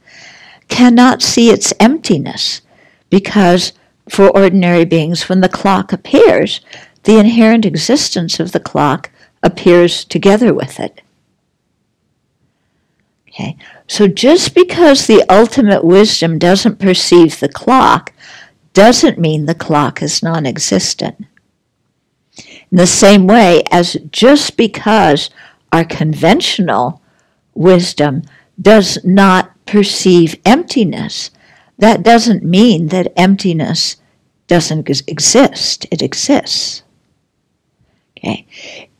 A: cannot see its emptiness, because for ordinary beings, when the clock appears, the inherent existence of the clock appears together with it. Okay, so just because the ultimate wisdom doesn't perceive the clock doesn't mean the clock is non-existent. In the same way as just because our conventional wisdom does not perceive emptiness, that doesn't mean that emptiness doesn't exist. It exists. Okay.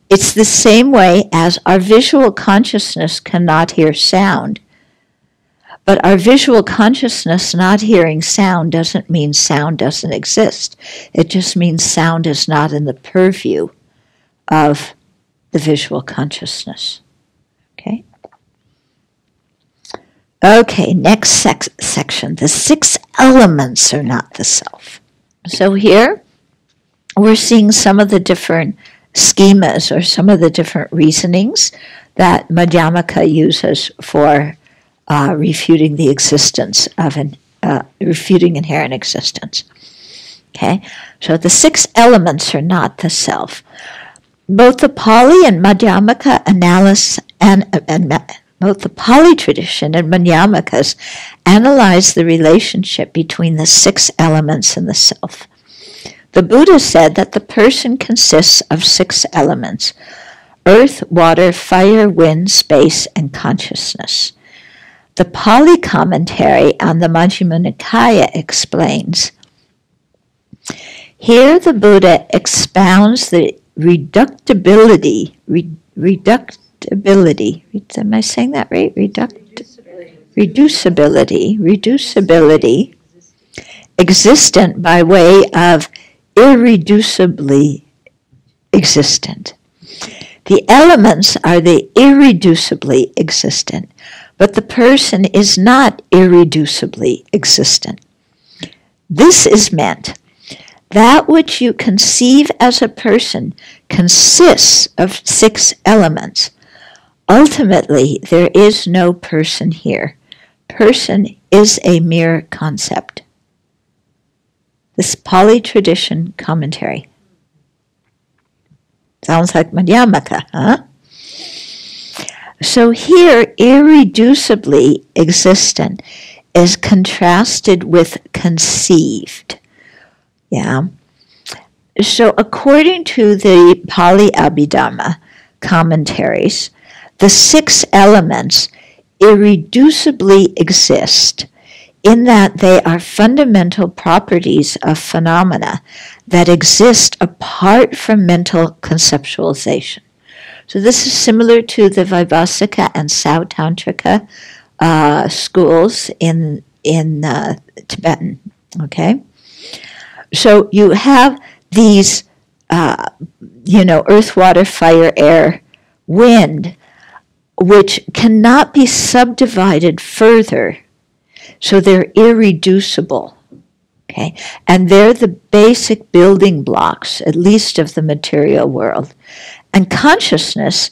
A: It's the same way as our visual consciousness cannot hear sound. But our visual consciousness not hearing sound doesn't mean sound doesn't exist. It just means sound is not in the purview of the visual consciousness. Okay? Okay, next section. The 6 elements are not the self. So here we're seeing some of the different schemas or some of the different reasonings that Madhyamaka uses for refuting the existence of refuting inherent existence. Okay, so the 6 elements are not the self. Both the Pali and Madhyamaka analysis both the Pali tradition and Madhyamakas analyze the relationship between the 6 elements and the self. The Buddha said that the person consists of 6 elements: earth, water, fire, wind, space, and consciousness. The Pali commentary on the Majjhima Nikaya explains, here the Buddha expounds the reducibility, am I saying that right? Reducibility, existent by way of irreducibly existent. The elements are the irreducibly existent, but the person is not irreducibly existent. This is meant. That which you conceive as a person consists of 6 elements. Ultimately, there is no person here. Person is a mere concept. This Pali tradition commentary. Sounds like Madhyamaka, huh? So here, irreducibly existent is contrasted with conceived. Yeah. So according to the Pali Abhidhamma commentaries, the 6 elements irreducibly exist in that they are fundamental properties of phenomena that exist apart from mental conceptualization. So this is similar to the Vaibhasika and Sautantrika schools in Tibetan. Okay, so you have these, earth, water, fire, air, wind, which cannot be subdivided further. So they're irreducible. Okay, and they're the basic building blocks, at least of the material world. And consciousness,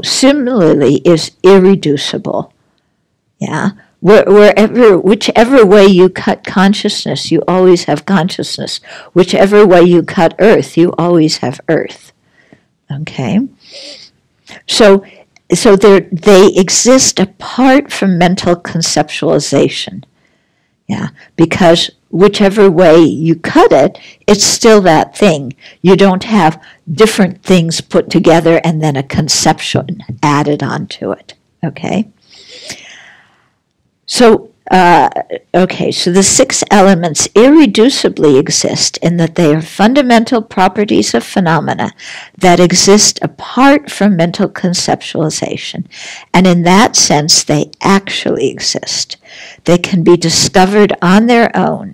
A: similarly is irreducible. Yeah, whichever way you cut consciousness, you always have consciousness. Whichever way you cut earth, you always have earth. Okay, so they exist apart from mental conceptualization. Yeah, because whichever way you cut it, it's still that thing. You don't have different things put together and then a conception added onto it. Okay? So the 6 elements irreducibly exist in that they are fundamental properties of phenomena that exist apart from mental conceptualization. And in that sense, they actually exist. They can be discovered on their own.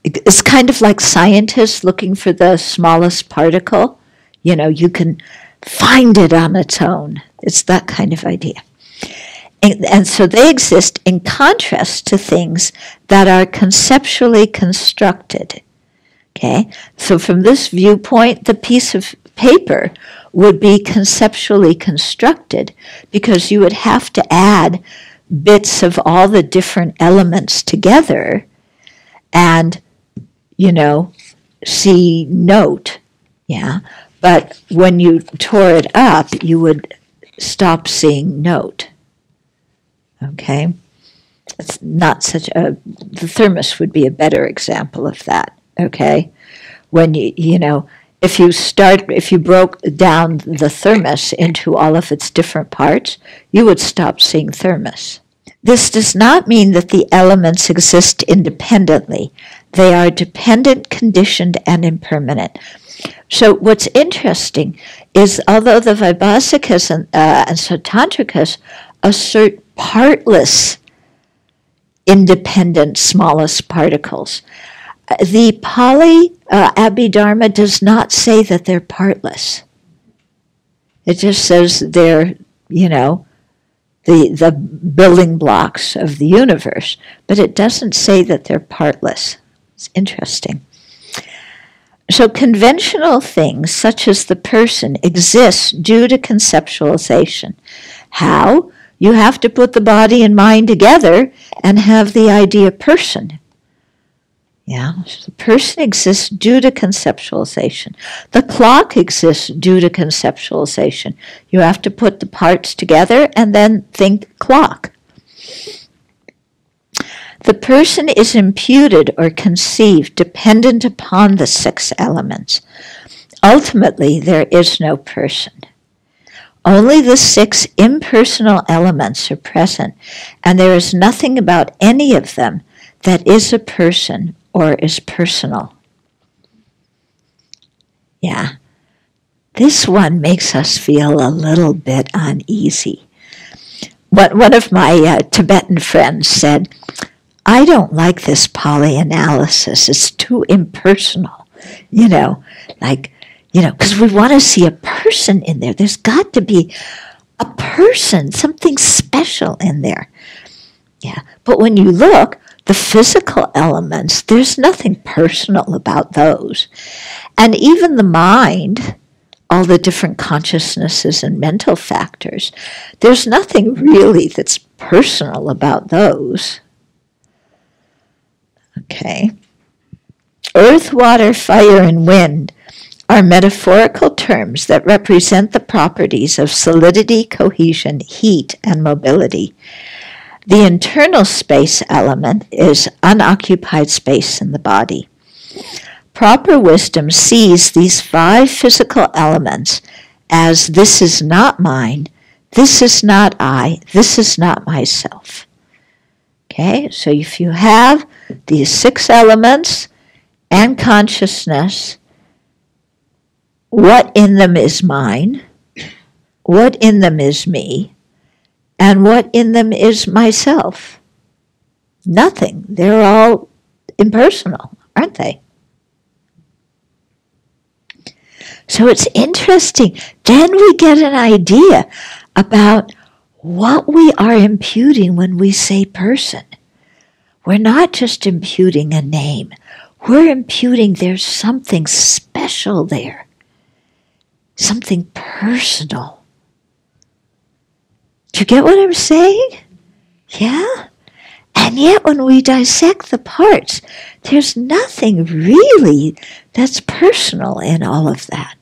A: It's kind of like scientists looking for the smallest particle. You can find it on its own. It's that kind of idea. And so they exist in contrast to things that are conceptually constructed. Okay? So from this viewpoint, the piece of paper would be conceptually constructed because you would have to add bits of all the different elements together and, see note. Yeah? But when you tore it up, you would stop seeing note. Okay, it's not the thermos would be a better example of that. Okay, when if you broke down the thermos into all of its different parts, you would stop seeing thermos. This does not mean that the elements exist independently. They are dependent, conditioned, and impermanent. So what's interesting is although the Vaibhasikas and Sautantrikas assert partless, independent, smallest particles, the Pali Abhidharma does not say that they're partless. It just says they're, the building blocks of the universe, but it doesn't say that they're partless. It's interesting. So conventional things, such as the person, exist due to conceptualization. How? You have to put the body and mind together and have the idea person. Yeah, so the person exists due to conceptualization. The clock exists due to conceptualization. You have to put the parts together and then think clock. The person is imputed or conceived dependent upon the 6 elements. Ultimately, there is no person. Only the 6 impersonal elements are present, and there is nothing about any of them that is a person or is personal. Yeah, this one makes us feel a little bit uneasy. One of my Tibetan friends said, I don't like this Pali analysis. It's too impersonal, because we want to see a person in there. There's got to be a person, something special in there. Yeah, but when you look, the physical elements, there's nothing personal about those. And even the mind, all the different consciousnesses and mental factors, there's nothing really that's personal about those. Okay. Earth, water, fire, and wind are metaphorical terms that represent the properties of solidity, cohesion, heat, and mobility. The internal space element is unoccupied space in the body. Proper wisdom sees these 5 physical elements as this is not mine, this is not I, this is not myself. Okay, so if you have these 6 elements and consciousness, what in them is mine, what in them is me, and what in them is myself? Nothing. They're all impersonal, aren't they? So it's interesting. Then we get an idea about what we are imputing when we say person. We're not just imputing a name. We're imputing there's something special there. Something personal. Do you get what I'm saying? Yeah? And yet when we dissect the parts, there's nothing really that's personal in all of that.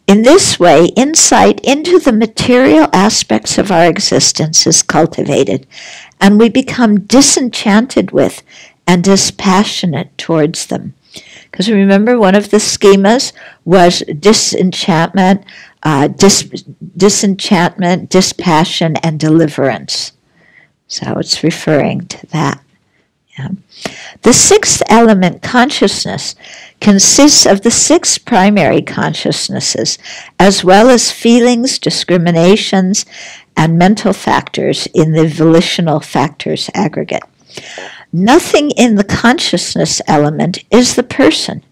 A: In this way, insight into the material aspects of our existence is cultivated, and we become disenchanted with and dispassionate towards them. Because remember, one of the schemas was disenchantment, dispassion, and deliverance. So it's referring to that. Yeah. The 6th element, consciousness, consists of the 6 primary consciousnesses, as well as feelings, discriminations, and mental factors in the volitional factors aggregate. Nothing in the consciousness element is the person.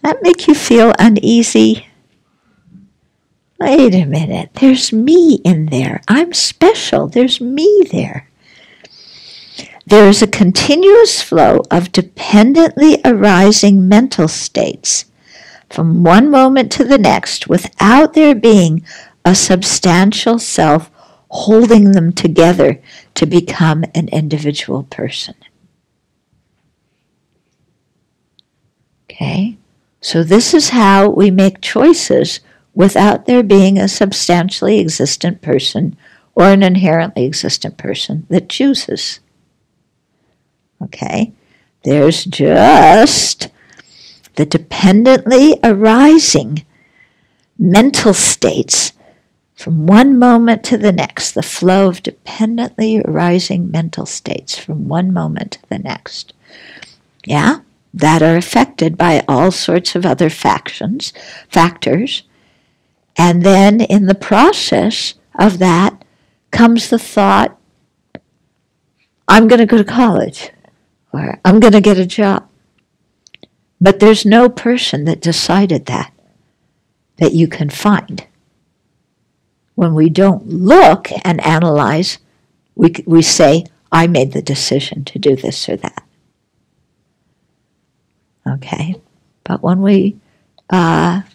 A: That make you feel uneasy? Wait a minute, there's me in there. I'm special, there's me there. There is a continuous flow of dependently arising mental states from one moment to the next without there being a substantial self holding them together to become an individual person. Okay? So this is how we make choices without there being a substantially existent person or an inherently existent person that chooses. Okay? There's just the dependently arising mental states from one moment to the next, the flow of dependently arising mental states from one moment to the next. Yeah? That are affected by all sorts of other factors. And then in the process of that comes the thought, I'm going to go to college, or I'm going to get a job. But there's no person that decided that you can find. When we don't look and analyze, we say, I made the decision to do this or that. Okay? But when we analyze,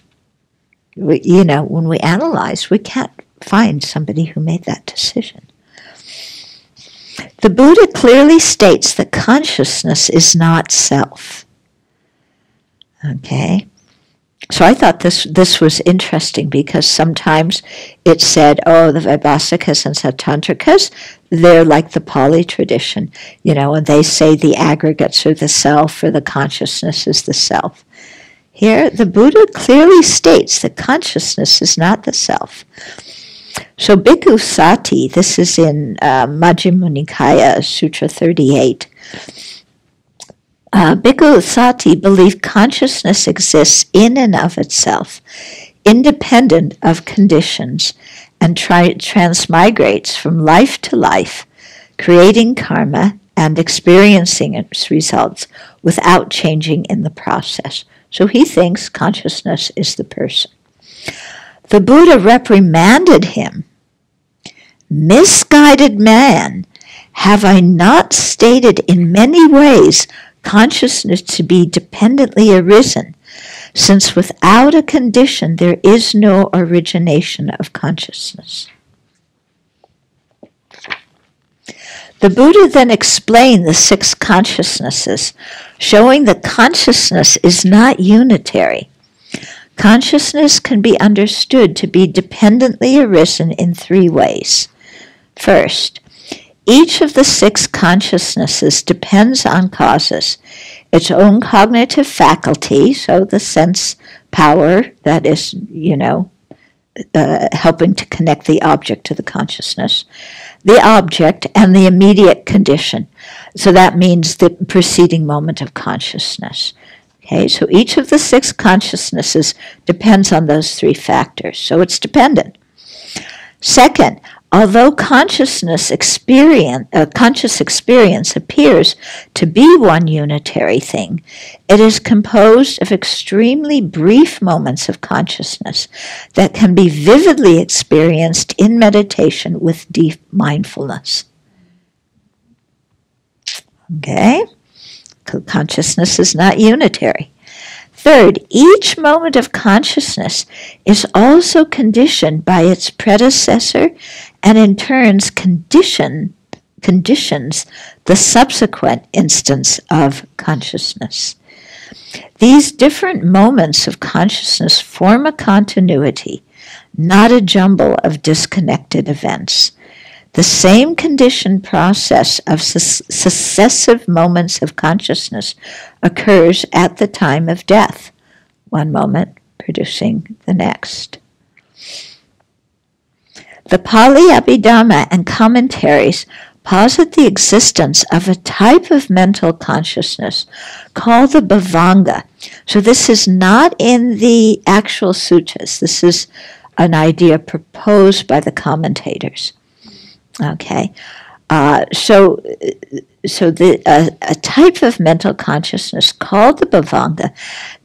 A: we can't find somebody who made that decision. The Buddha clearly states that consciousness is not self. Okay? So I thought this was interesting because sometimes it said, the Vaibhasikas and Sautrantrikas, they're like the Pali tradition, and they say the aggregates are the self or the consciousness is the self. Here, the Buddha clearly states that consciousness is not the self. So Bhikkhu Sati, this is in Majjhima Nikaya, Sutra 38, Bhikkhu Sati believed consciousness exists in and of itself, independent of conditions, and transmigrates from life to life, creating karma and experiencing its results without changing in the process. So he thinks consciousness is the person. The Buddha reprimanded him, "Misguided man, have I not stated in many ways consciousness to be dependently arisen, since without a condition there is no origination of consciousness?" The Buddha then explained the 6 consciousnesses, showing that consciousness is not unitary. Consciousness can be understood to be dependently arisen in 3 ways. First, each of the 6 consciousnesses depends on causes, its own cognitive faculty, so the sense power that is, helping to connect the object to the consciousness, the object, and the immediate condition. So that means the preceding moment of consciousness. Okay, so each of the 6 consciousnesses depends on those 3 factors. So it's dependent. Second, although conscious experience appears to be one unitary thing, it is composed of extremely brief moments of consciousness that can be vividly experienced in meditation with deep mindfulness. Okay? Consciousness is not unitary. Third, each moment of consciousness is also conditioned by its predecessor and in turn conditions the subsequent instance of consciousness. These different moments of consciousness form a continuity, not a jumble of disconnected events. The same conditioned process of successive moments of consciousness occurs at the time of death, one moment producing the next. The Pali Abhidhamma and commentaries posit the existence of a type of mental consciousness called the bhavanga. So this is not in the actual suttas. This is an idea proposed by the commentators. Okay, so a type of mental consciousness called the bhavanga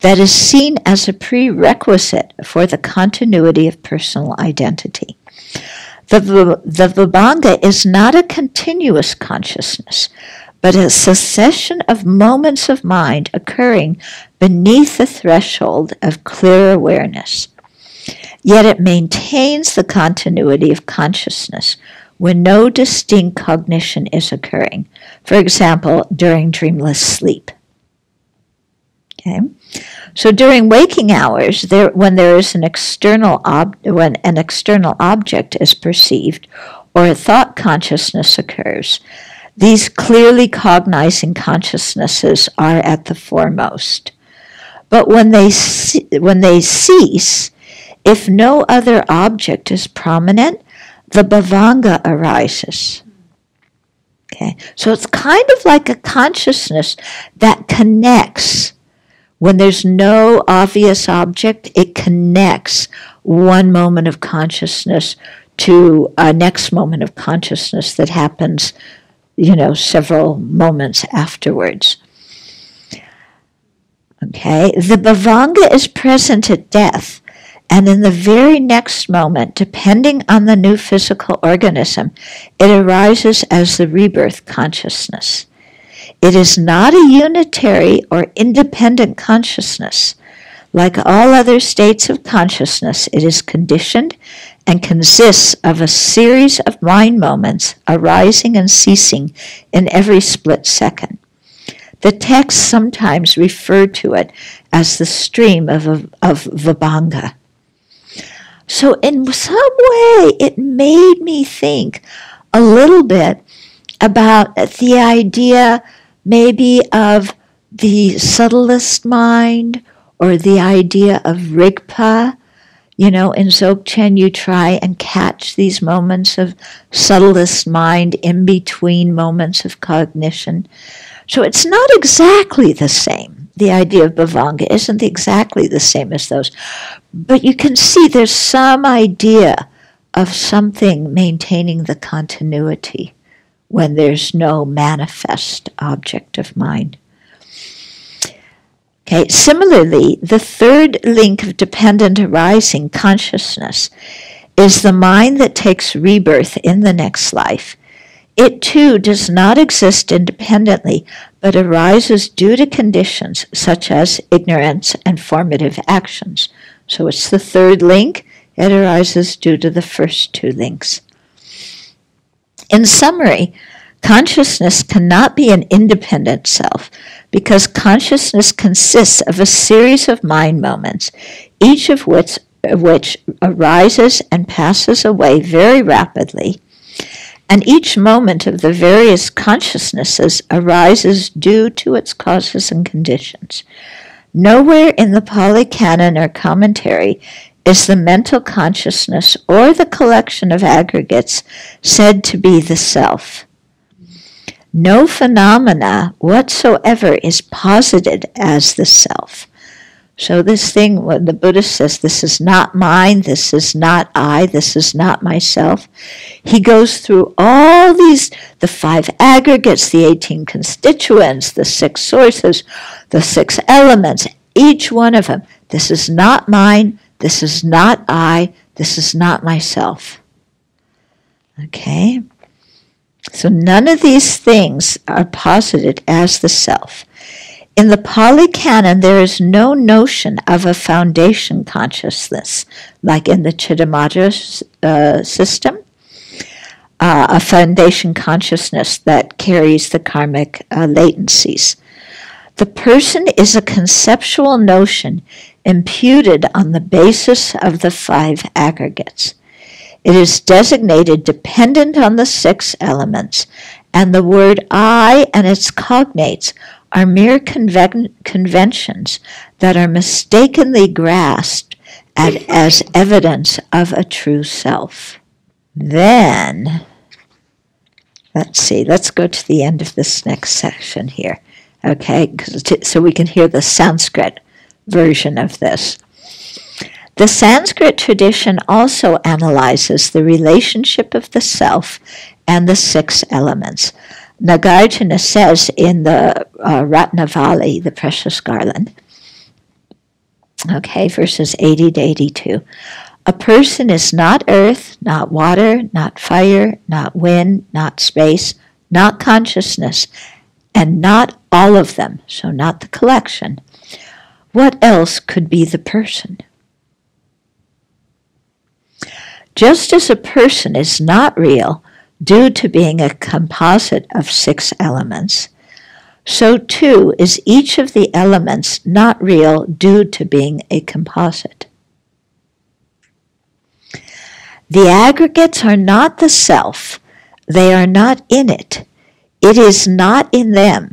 A: that is seen as a prerequisite for the continuity of personal identity. The bhavanga is not a continuous consciousness, but a succession of moments of mind occurring beneath the threshold of clear awareness. Yet it maintains the continuity of consciousness when no distinct cognition is occurring, for example, during dreamless sleep. Okay? So during waking hours, when there is an external when an external object is perceived or a thought consciousness occurs, these clearly cognizing consciousnesses are at the foremost. But when they cease, if no other object is prominent, the bhavanga arises. Okay, so it's kind of like a consciousness that connects. When there's no obvious object, it connects one moment of consciousness to a next moment of consciousness that happens, several moments afterwards. Okay, the bhavanga is present at death. And in the very next moment, depending on the new physical organism, it arises as the rebirth consciousness. It is not a unitary or independent consciousness. Like all other states of consciousness, it is conditioned and consists of a series of mind moments arising and ceasing in every split second. The texts sometimes refer to it as the stream of Vibhanga. So in some way, it made me think a little bit about the idea maybe of the subtlest mind or the idea of Rigpa. In Dzogchen, you try and catch these moments of subtlest mind in between moments of cognition. So it's not exactly the same. The idea of bhavanga isn't exactly the same as those. But you can see there's some idea of something maintaining the continuity when there's no manifest object of mind. Okay, similarly, the third link of dependent arising consciousness is the mind that takes rebirth in the next life. It too does not exist independently, but arises due to conditions such as ignorance and formative actions. So it's the third link. It arises due to the first 2 links. In summary, consciousness cannot be an independent self because consciousness consists of a series of mind moments, each of which arises and passes away very rapidly. And each moment of the various consciousnesses arises due to its causes and conditions. Nowhere in the Pali Canon or commentary is the mental consciousness or the collection of aggregates said to be the self. No phenomena whatsoever is posited as the self. So this thing, when the Buddha says, this is not mine, this is not I, this is not myself, he goes through all these, the 5 aggregates, the 18 constituents, the 6 sources, the 6 elements, each one of them. This is not mine, this is not I, this is not myself. Okay? So none of these things are posited as the self. In the Pali Canon, there is no notion of a foundation consciousness, like in the Chittamatra system, a foundation consciousness that carries the karmic latencies. The person is a conceptual notion imputed on the basis of the 5 aggregates. It is designated dependent on the 6 elements, and the word I and its cognates are mere conventions that are mistakenly grasped as evidence of a true self. Then, let's go to the end of this next section here, okay, so we can hear the Sanskrit version of this. The Sanskrit tradition also analyzes the relationship of the self and the 6 elements. Nagarjuna says in the Ratnavali, the Precious Garland, okay, verses 80 to 82, a person is not earth, not water, not fire, not wind, not space, not consciousness, and not all of them, so not the collection. What else could be the person? Just as a person is not real due to being a composite of 6 elements, so too is each of the elements not real due to being a composite. The aggregates are not the self. They are not in it. It is not in them,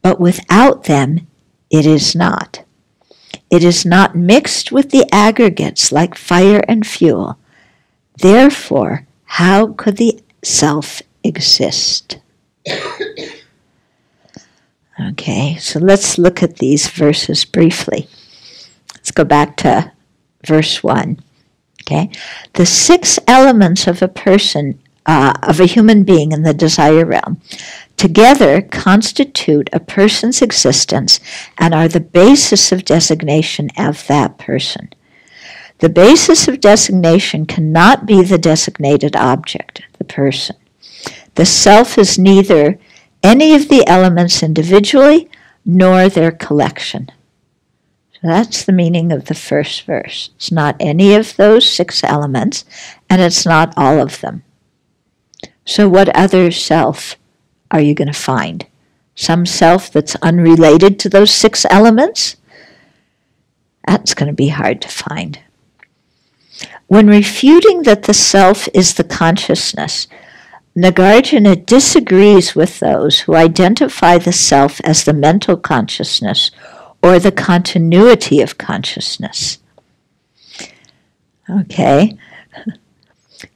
A: but without them it is not. It is not mixed with the aggregates like fire and fuel. Therefore, how could the self exist? Okay, so let's look at these verses briefly. Let's go back to verse 1. Okay, the 6 elements of a person, of a human being in the desire realm, together constitute a person's existence and are the basis of designation of that person. The basis of designation cannot be the designated object, the person. The self is neither any of the elements individually nor their collection. So that's the meaning of the first verse. It's not any of those 6 elements, and it's not all of them. So what other self are you going to find? Some self that's unrelated to those 6 elements? That's going to be hard to find. When refuting that the self is the consciousness, Nagarjuna disagrees with those who identify the self as the mental consciousness or the continuity of consciousness. Okay?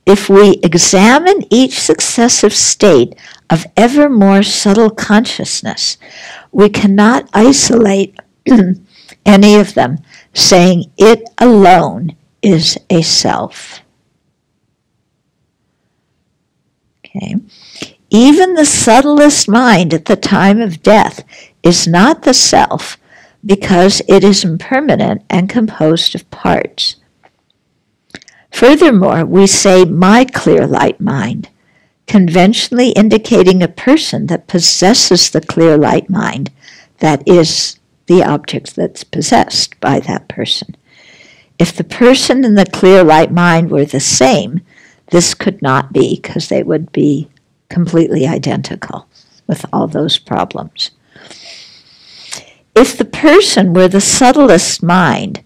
A: If we examine each successive state of ever more subtle consciousness, we cannot isolate any of them, saying it alone is a self. Okay. Even the subtlest mind at the time of death is not the self because it is impermanent and composed of parts. Furthermore, we say my clear light mind, conventionally indicating a person that possesses the clear light mind, that is the object that's possessed by that person. If the person and the clear light mind were the same, this could not be, because they would be completely identical with all those problems. If the person were the subtlest mind,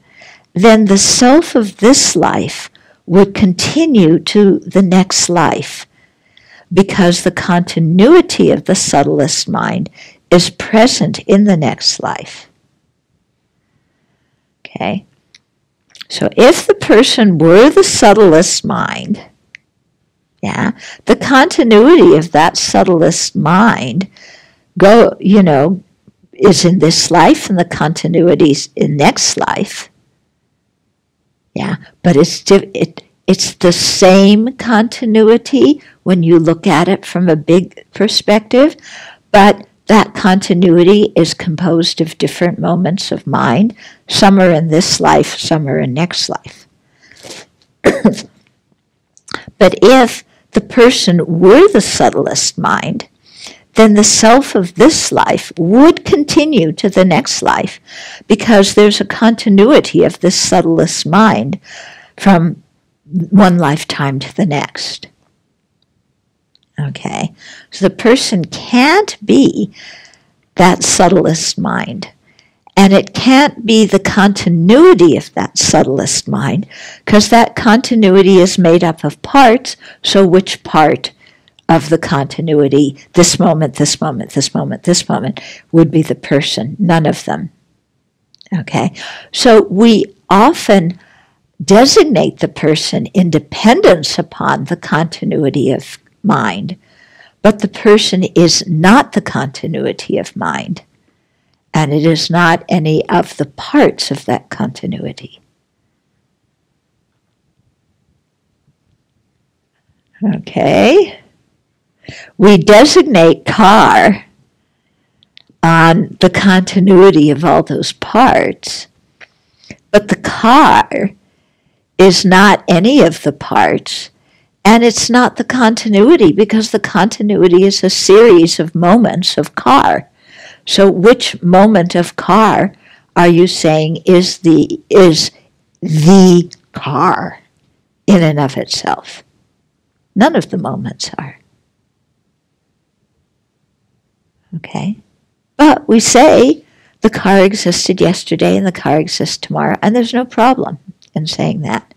A: then the self of this life would continue to the next life, because the continuity of the subtlest mind is present in the next life. Okay? So if the person were the subtlest mind, the continuity of that subtlest mind is in this life, and the continuity's in next life. But it's the same continuity when you look at it from a big perspective, but that continuity is composed of different moments of mind. Some are in this life, some are in next life. But if the person were the subtlest mind, then the self of this life would continue to the next life, because there's a continuity of this subtlest mind from one lifetime to the next. Okay, so the person can't be that subtlest mind, and it can't be the continuity of that subtlest mind, because that continuity is made up of parts. So which part of the continuity, this moment, this moment, this moment, this moment, would be the person? None of them. Okay, so we often designate the person in dependence upon the continuity of mind, but the person is not the continuity of mind, and it is not any of the parts of that continuity. Okay. We designate car on the continuity of all those parts, but the car is not any of the parts, and it's not the continuity, because the continuity is a series of moments of car. So which moment of car are you saying is the car in and of itself? None of the moments are. Okay? But we say the car existed yesterday and the car exists tomorrow, and there's no problem in saying that.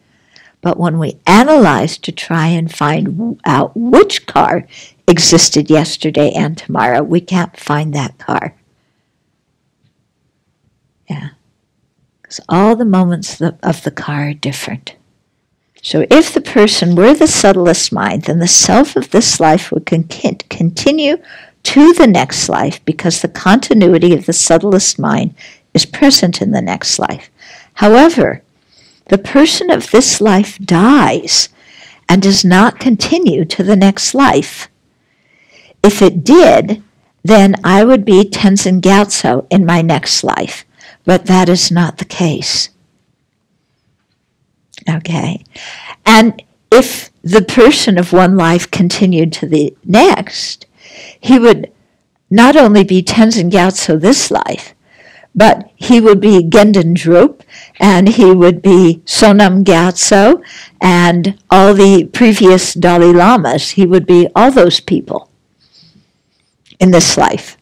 A: But when we analyze to try and find out which car existed yesterday and tomorrow, we can't find that car. Because all the moments of the car are different. So if the person were the subtlest mind, then the self of this life would continue to the next life, because the continuity of the subtlest mind is present in the next life. However, the person of this life dies and does not continue to the next life. If it did, then I would be Tenzin Gyatso in my next life, but that is not the case. Okay? And if the person of one life continued to the next, he would not only be Tenzin Gyatso this life, but he would be Gendon Drup, and he would be Sonam Gyatso, and all the previous Dalai Lamas. He would be all those people in this life.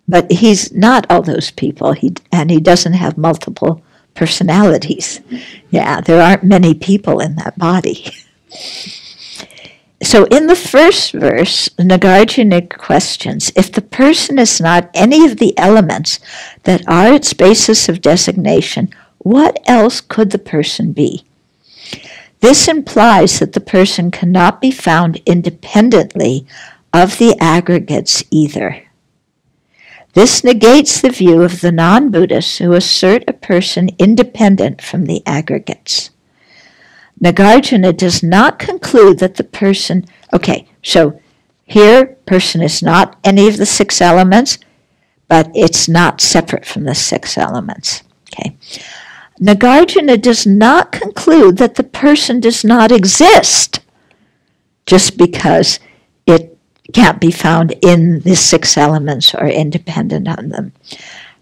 A: But he's not all those people, and he doesn't have multiple personalities. There aren't many people in that body. So in the first verse, Nagarjuna questions, if the person is not any of the elements that are its basis of designation, what else could the person be? This implies that the person cannot be found independently of the aggregates either. This negates the view of the non-Buddhists who assert a person independent from the aggregates. Nagarjuna does not conclude that the person, so here, person is not any of the six elements, but it's not separate from the six elements. Okay. Nagarjuna does not conclude that the person does not exist just because it can't be found in the six elements or independent on them.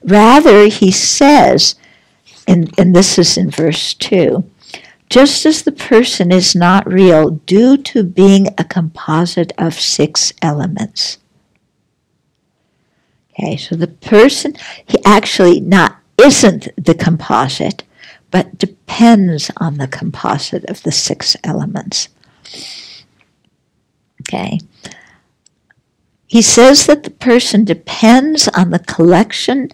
A: Rather, he says, and this is in verse 2, just as the person is not real due to being a composite of six elements. Okay, so the person, he actually isn't the composite, but depends on the composite of the six elements. Okay. He says that the person depends on the collection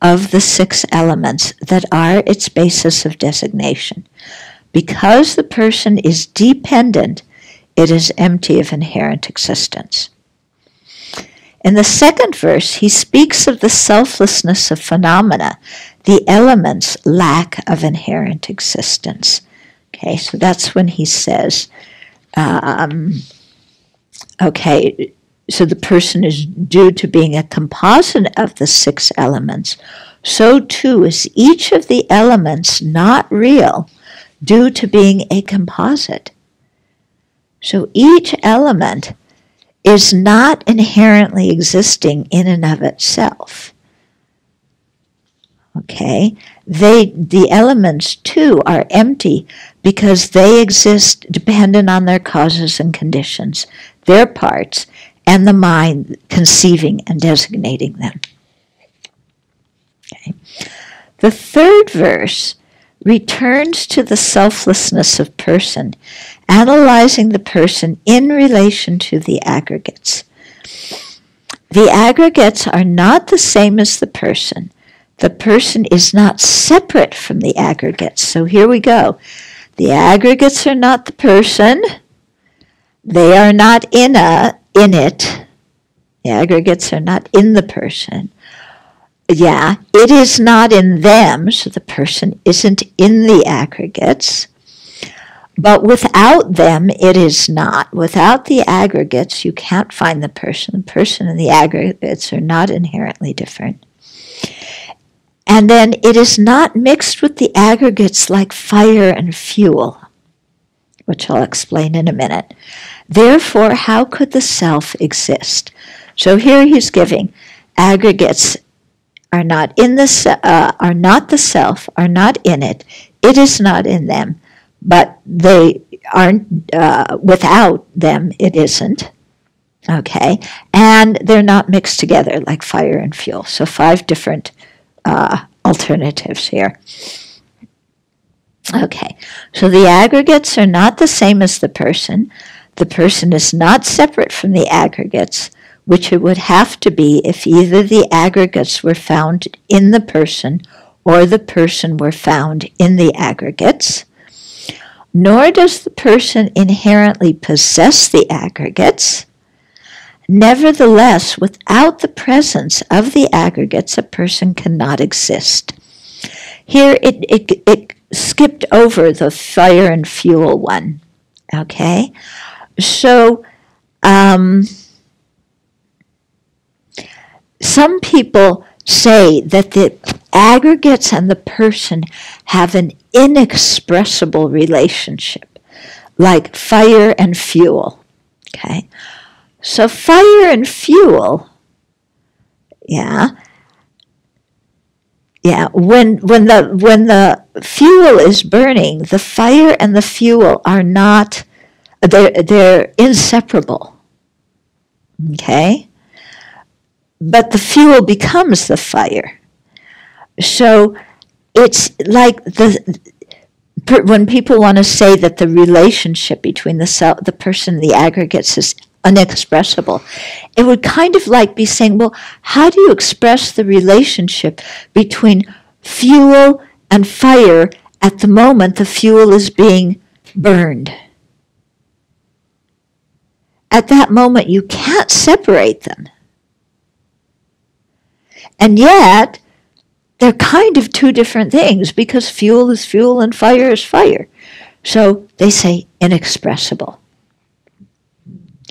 A: of the 6 elements that are its basis of designation. Because the person is dependent, it is empty of inherent existence. In the second verse, he speaks of the selflessness of phenomena, the elements' lack of inherent existence. Okay, so that's when he says, okay, so the person is due to being a composite of the 6 elements. So too is each of the elements not real due to being a composite. So each element is not inherently existing in and of itself. Okay? The elements too are empty because they exist dependent on their causes and conditions, their parts, and the mind conceiving and designating them. Okay. The third verse returns to the selflessness of person, analyzing the person in relation to the aggregates. The aggregates are not the same as the person. The person is not separate from the aggregates. So here we go. The aggregates are not the person. They are not in it. The aggregates are not in the person. Yeah, it is not in them, so the person isn't in the aggregates. But without them, it is not. Without the aggregates, you can't find the person. The person and the aggregates are not inherently different. And then it is not mixed with the aggregates like fire and fuel, which I'll explain in a minute. Therefore, how could the self exist? So here he's giving aggregates are not in the are not the self, are not in it. It is not in them, but they aren't without them. It isn't. Okay, and they're not mixed together like fire and fuel. So 5 different alternatives here. Okay, so the aggregates are not the same as the person. The person is not separate from the aggregates, which it would have to be if either the aggregates were found in the person or the person were found in the aggregates. Nor does the person inherently possess the aggregates. Nevertheless, without the presence of the aggregates, a person cannot exist. Here it skipped over the fire and fuel one. Okay? So, some people say that the aggregates and the person have an inexpressible relationship, like fire and fuel. Okay? So fire and fuel, when the fuel is burning, the fire and the fuel are not, they're inseparable. Okay? But the fuel becomes the fire. So it's like when people want to say that the relationship between the person and the aggregates is inexpressible, it would kind of like be saying, well, how do you express the relationship between fuel and fire at the moment the fuel is being burned? At that moment, you can't separate them. And yet, they're kind of 2 different things because fuel is fuel and fire is fire. So they say inexpressible.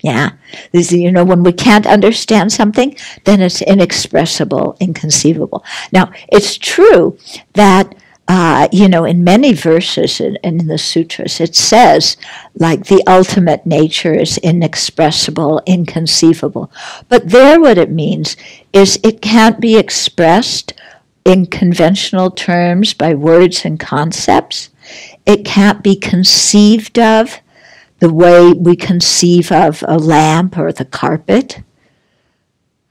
A: Yeah, when we can't understand something, then it's inexpressible, inconceivable. Now, it's true that, in many verses and in the sutras, it says, like, the ultimate nature is inexpressible, inconceivable. But there what it means is it can't be expressed in conventional terms by words and concepts. It can't be conceived of the way we conceive of a lamp or the carpet.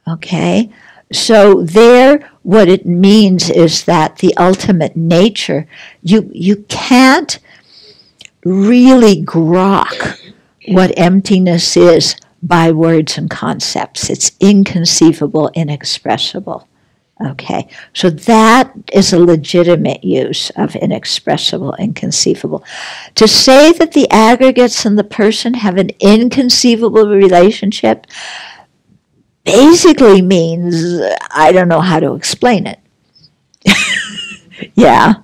A: Okay? So there, what it means is that the ultimate nature, you can't really grok what emptiness is by words and concepts. It's inconceivable, inexpressible. Okay, so that is a legitimate use of inexpressible, inconceivable. To say that the aggregates and the person have an inconceivable relationship basically means I don't know how to explain it. Yeah.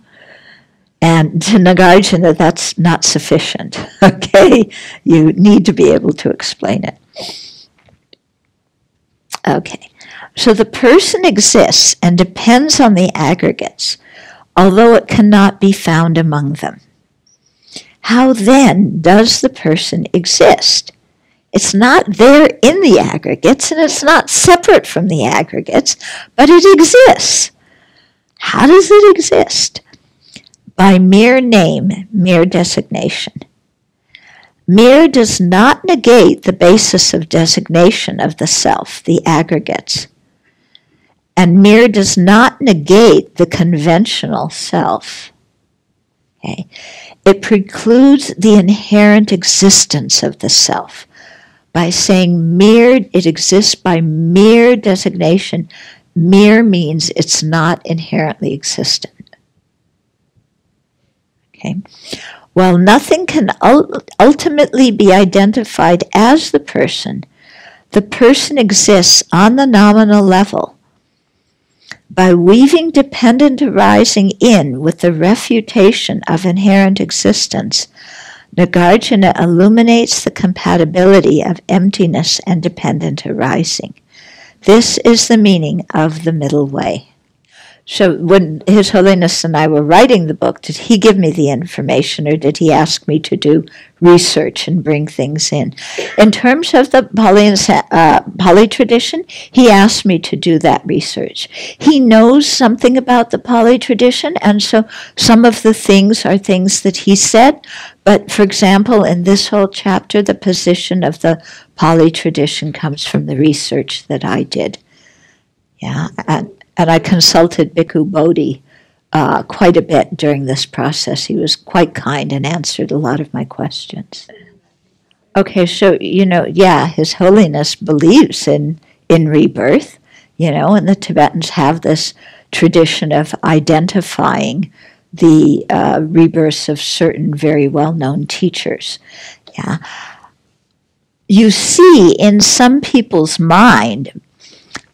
A: And to Nagarjuna, that's not sufficient. Okay, you need to be able to explain it. Okay. So the person exists and depends on the aggregates, although it cannot be found among them. How then does the person exist? It's not there in the aggregates, and it's not separate from the aggregates, but it exists. How does it exist? By mere name, mere designation. Mere does not negate the basis of designation of the self, the aggregates. And mere does not negate the conventional self. Okay? It precludes the inherent existence of the self. By saying mere, it exists by mere designation. Mere means it's not inherently existent. Okay? While nothing can ultimately be identified as the person exists on the nominal level. By weaving dependent arising in with the refutation of inherent existence, Nagarjuna illuminates the compatibility of emptiness and dependent arising. This is the meaning of the middle way. So when His Holiness and I were writing the book, did he give me the information or did he ask me to do research and bring things in? In terms of the Pali tradition, he asked me to do that research. He knows something about the Pali tradition, and so some of the things are things that he said. But for example, in this whole chapter, the position of the Pali tradition comes from the research that I did. Yeah, and I consulted Bhikkhu Bodhi quite a bit during this process. He was quite kind and answered a lot of my questions. Okay, so, His Holiness believes in rebirth, and the Tibetans have this tradition of identifying the rebirths of certain very well-known teachers. Yeah. You see, in some people's mind,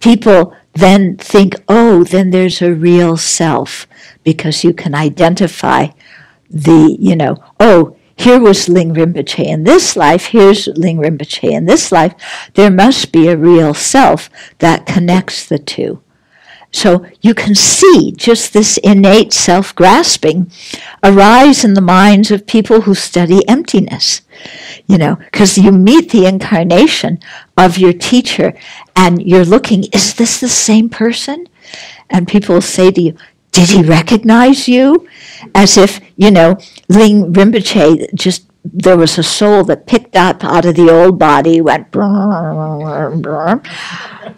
A: people then think, then there's a real self, because you can identify here was Ling Rinpoche in this life, here's Ling Rinpoche in this life. There must be a real self that connects the two. So you can see just this innate self-grasping arise in the minds of people who study emptiness. Because you meet the incarnation of your teacher and you're looking, is this the same person? And people will say to you, did he recognize you? As if, Ling Rinpoche, there was a soul that picked up out of the old body, went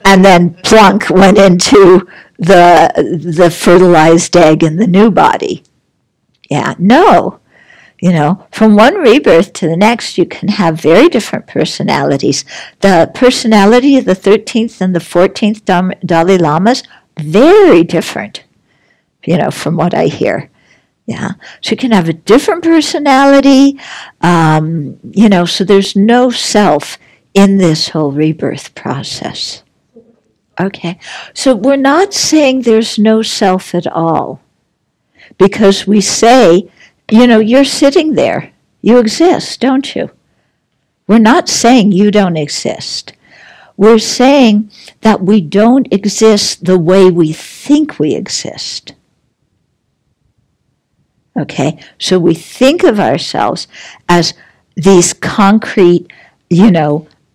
A: and then plunk, went into the fertilized egg in the new body. Yeah, no. From one rebirth to the next, you can have very different personalities. The personality of the 13th and the 14th Dalai Lamas, very different, from what I hear. Yeah, so you can have a different personality, so there's no self in this whole rebirth process. Okay, so we're not saying there's no self at all, because we say, you're sitting there. You exist, don't you? We're not saying you don't exist. We're saying that we don't exist the way we think we exist. Okay, so we think of ourselves as these concrete,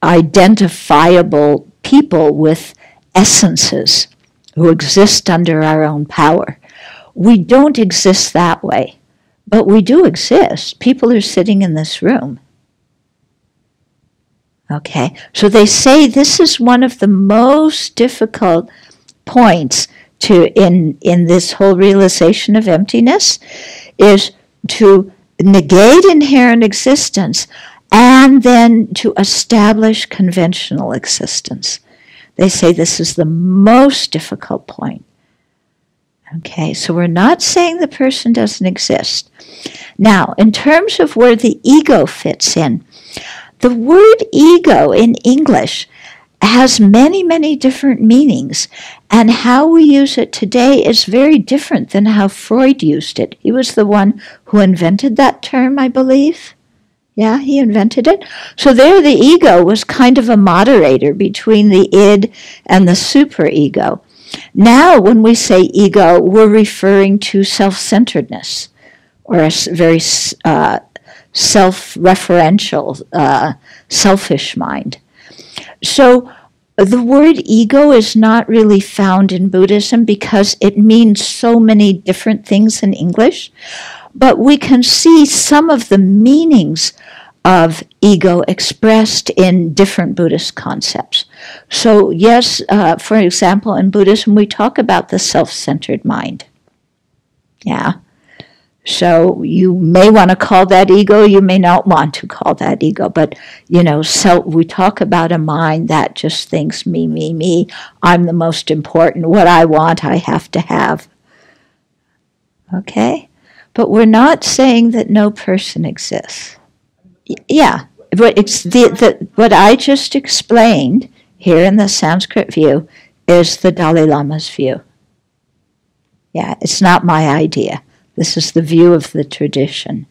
A: identifiable people with essences who exist under our own power. We don't exist that way. But we do exist. People are sitting in this room. Okay, so they say this is one of the most difficult points in this whole realization of emptiness, is to negate inherent existence and then to establish conventional existence. They say this is the most difficult point. Okay, so we're not saying the person doesn't exist. Now, in terms of where the ego fits in, the word ego in English has many, many different meanings, and how we use it today is very different than how Freud used it. He was the one who invented that term, I believe. Yeah, he invented it. So there the ego was kind of a moderator between the id and the superego. Now, when we say ego, we're referring to self-centeredness, or a very self-referential, selfish mind. So the word ego is not really found in Buddhism because it means so many different things in English, but we can see some of the meanings of ego expressed in different Buddhist concepts. So yes, for example, in Buddhism we talk about the self-centered mind. Yeah. So you may want to call that ego, you may not want to call that ego, but we talk about a mind that just thinks me, me, me, I'm the most important, what I want I have to have. Okay? But we're not saying that no person exists. Yeah, but it's what I just explained here in the Sanskrit view is the Dalai Lama's view. Yeah, it's not my idea. This is the view of the tradition.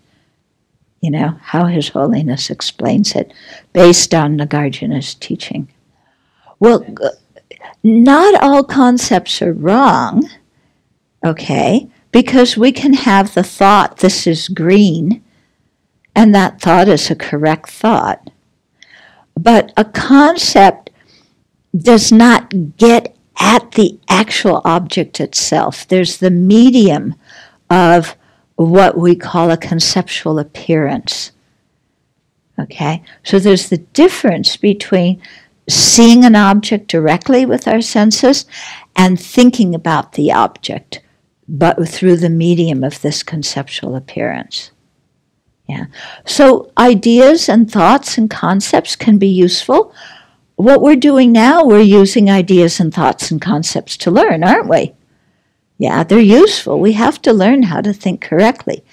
A: How His Holiness explains it, based on Nagarjuna's teaching. Well, not all concepts are wrong, okay, because we can have the thought, this is green, and that thought is a correct thought. But a concept does not get at the actual object itself. There's the medium of what we call a conceptual appearance. Okay? So there's the difference between seeing an object directly with our senses and thinking about the object, but through the medium of this conceptual appearance. Yeah. So ideas and thoughts and concepts can be useful. What we're doing now, we're using ideas and thoughts and concepts to learn, aren't we? Yeah, they're useful. We have to learn how to think correctly.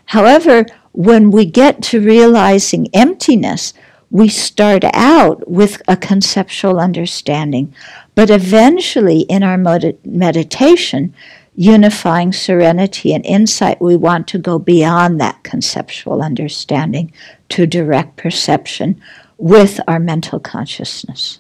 A: However, when we get to realizing emptiness, we start out with a conceptual understanding, but eventually in our meditation, unifying serenity and insight, we want to go beyond that conceptual understanding to direct perception with our mental consciousness.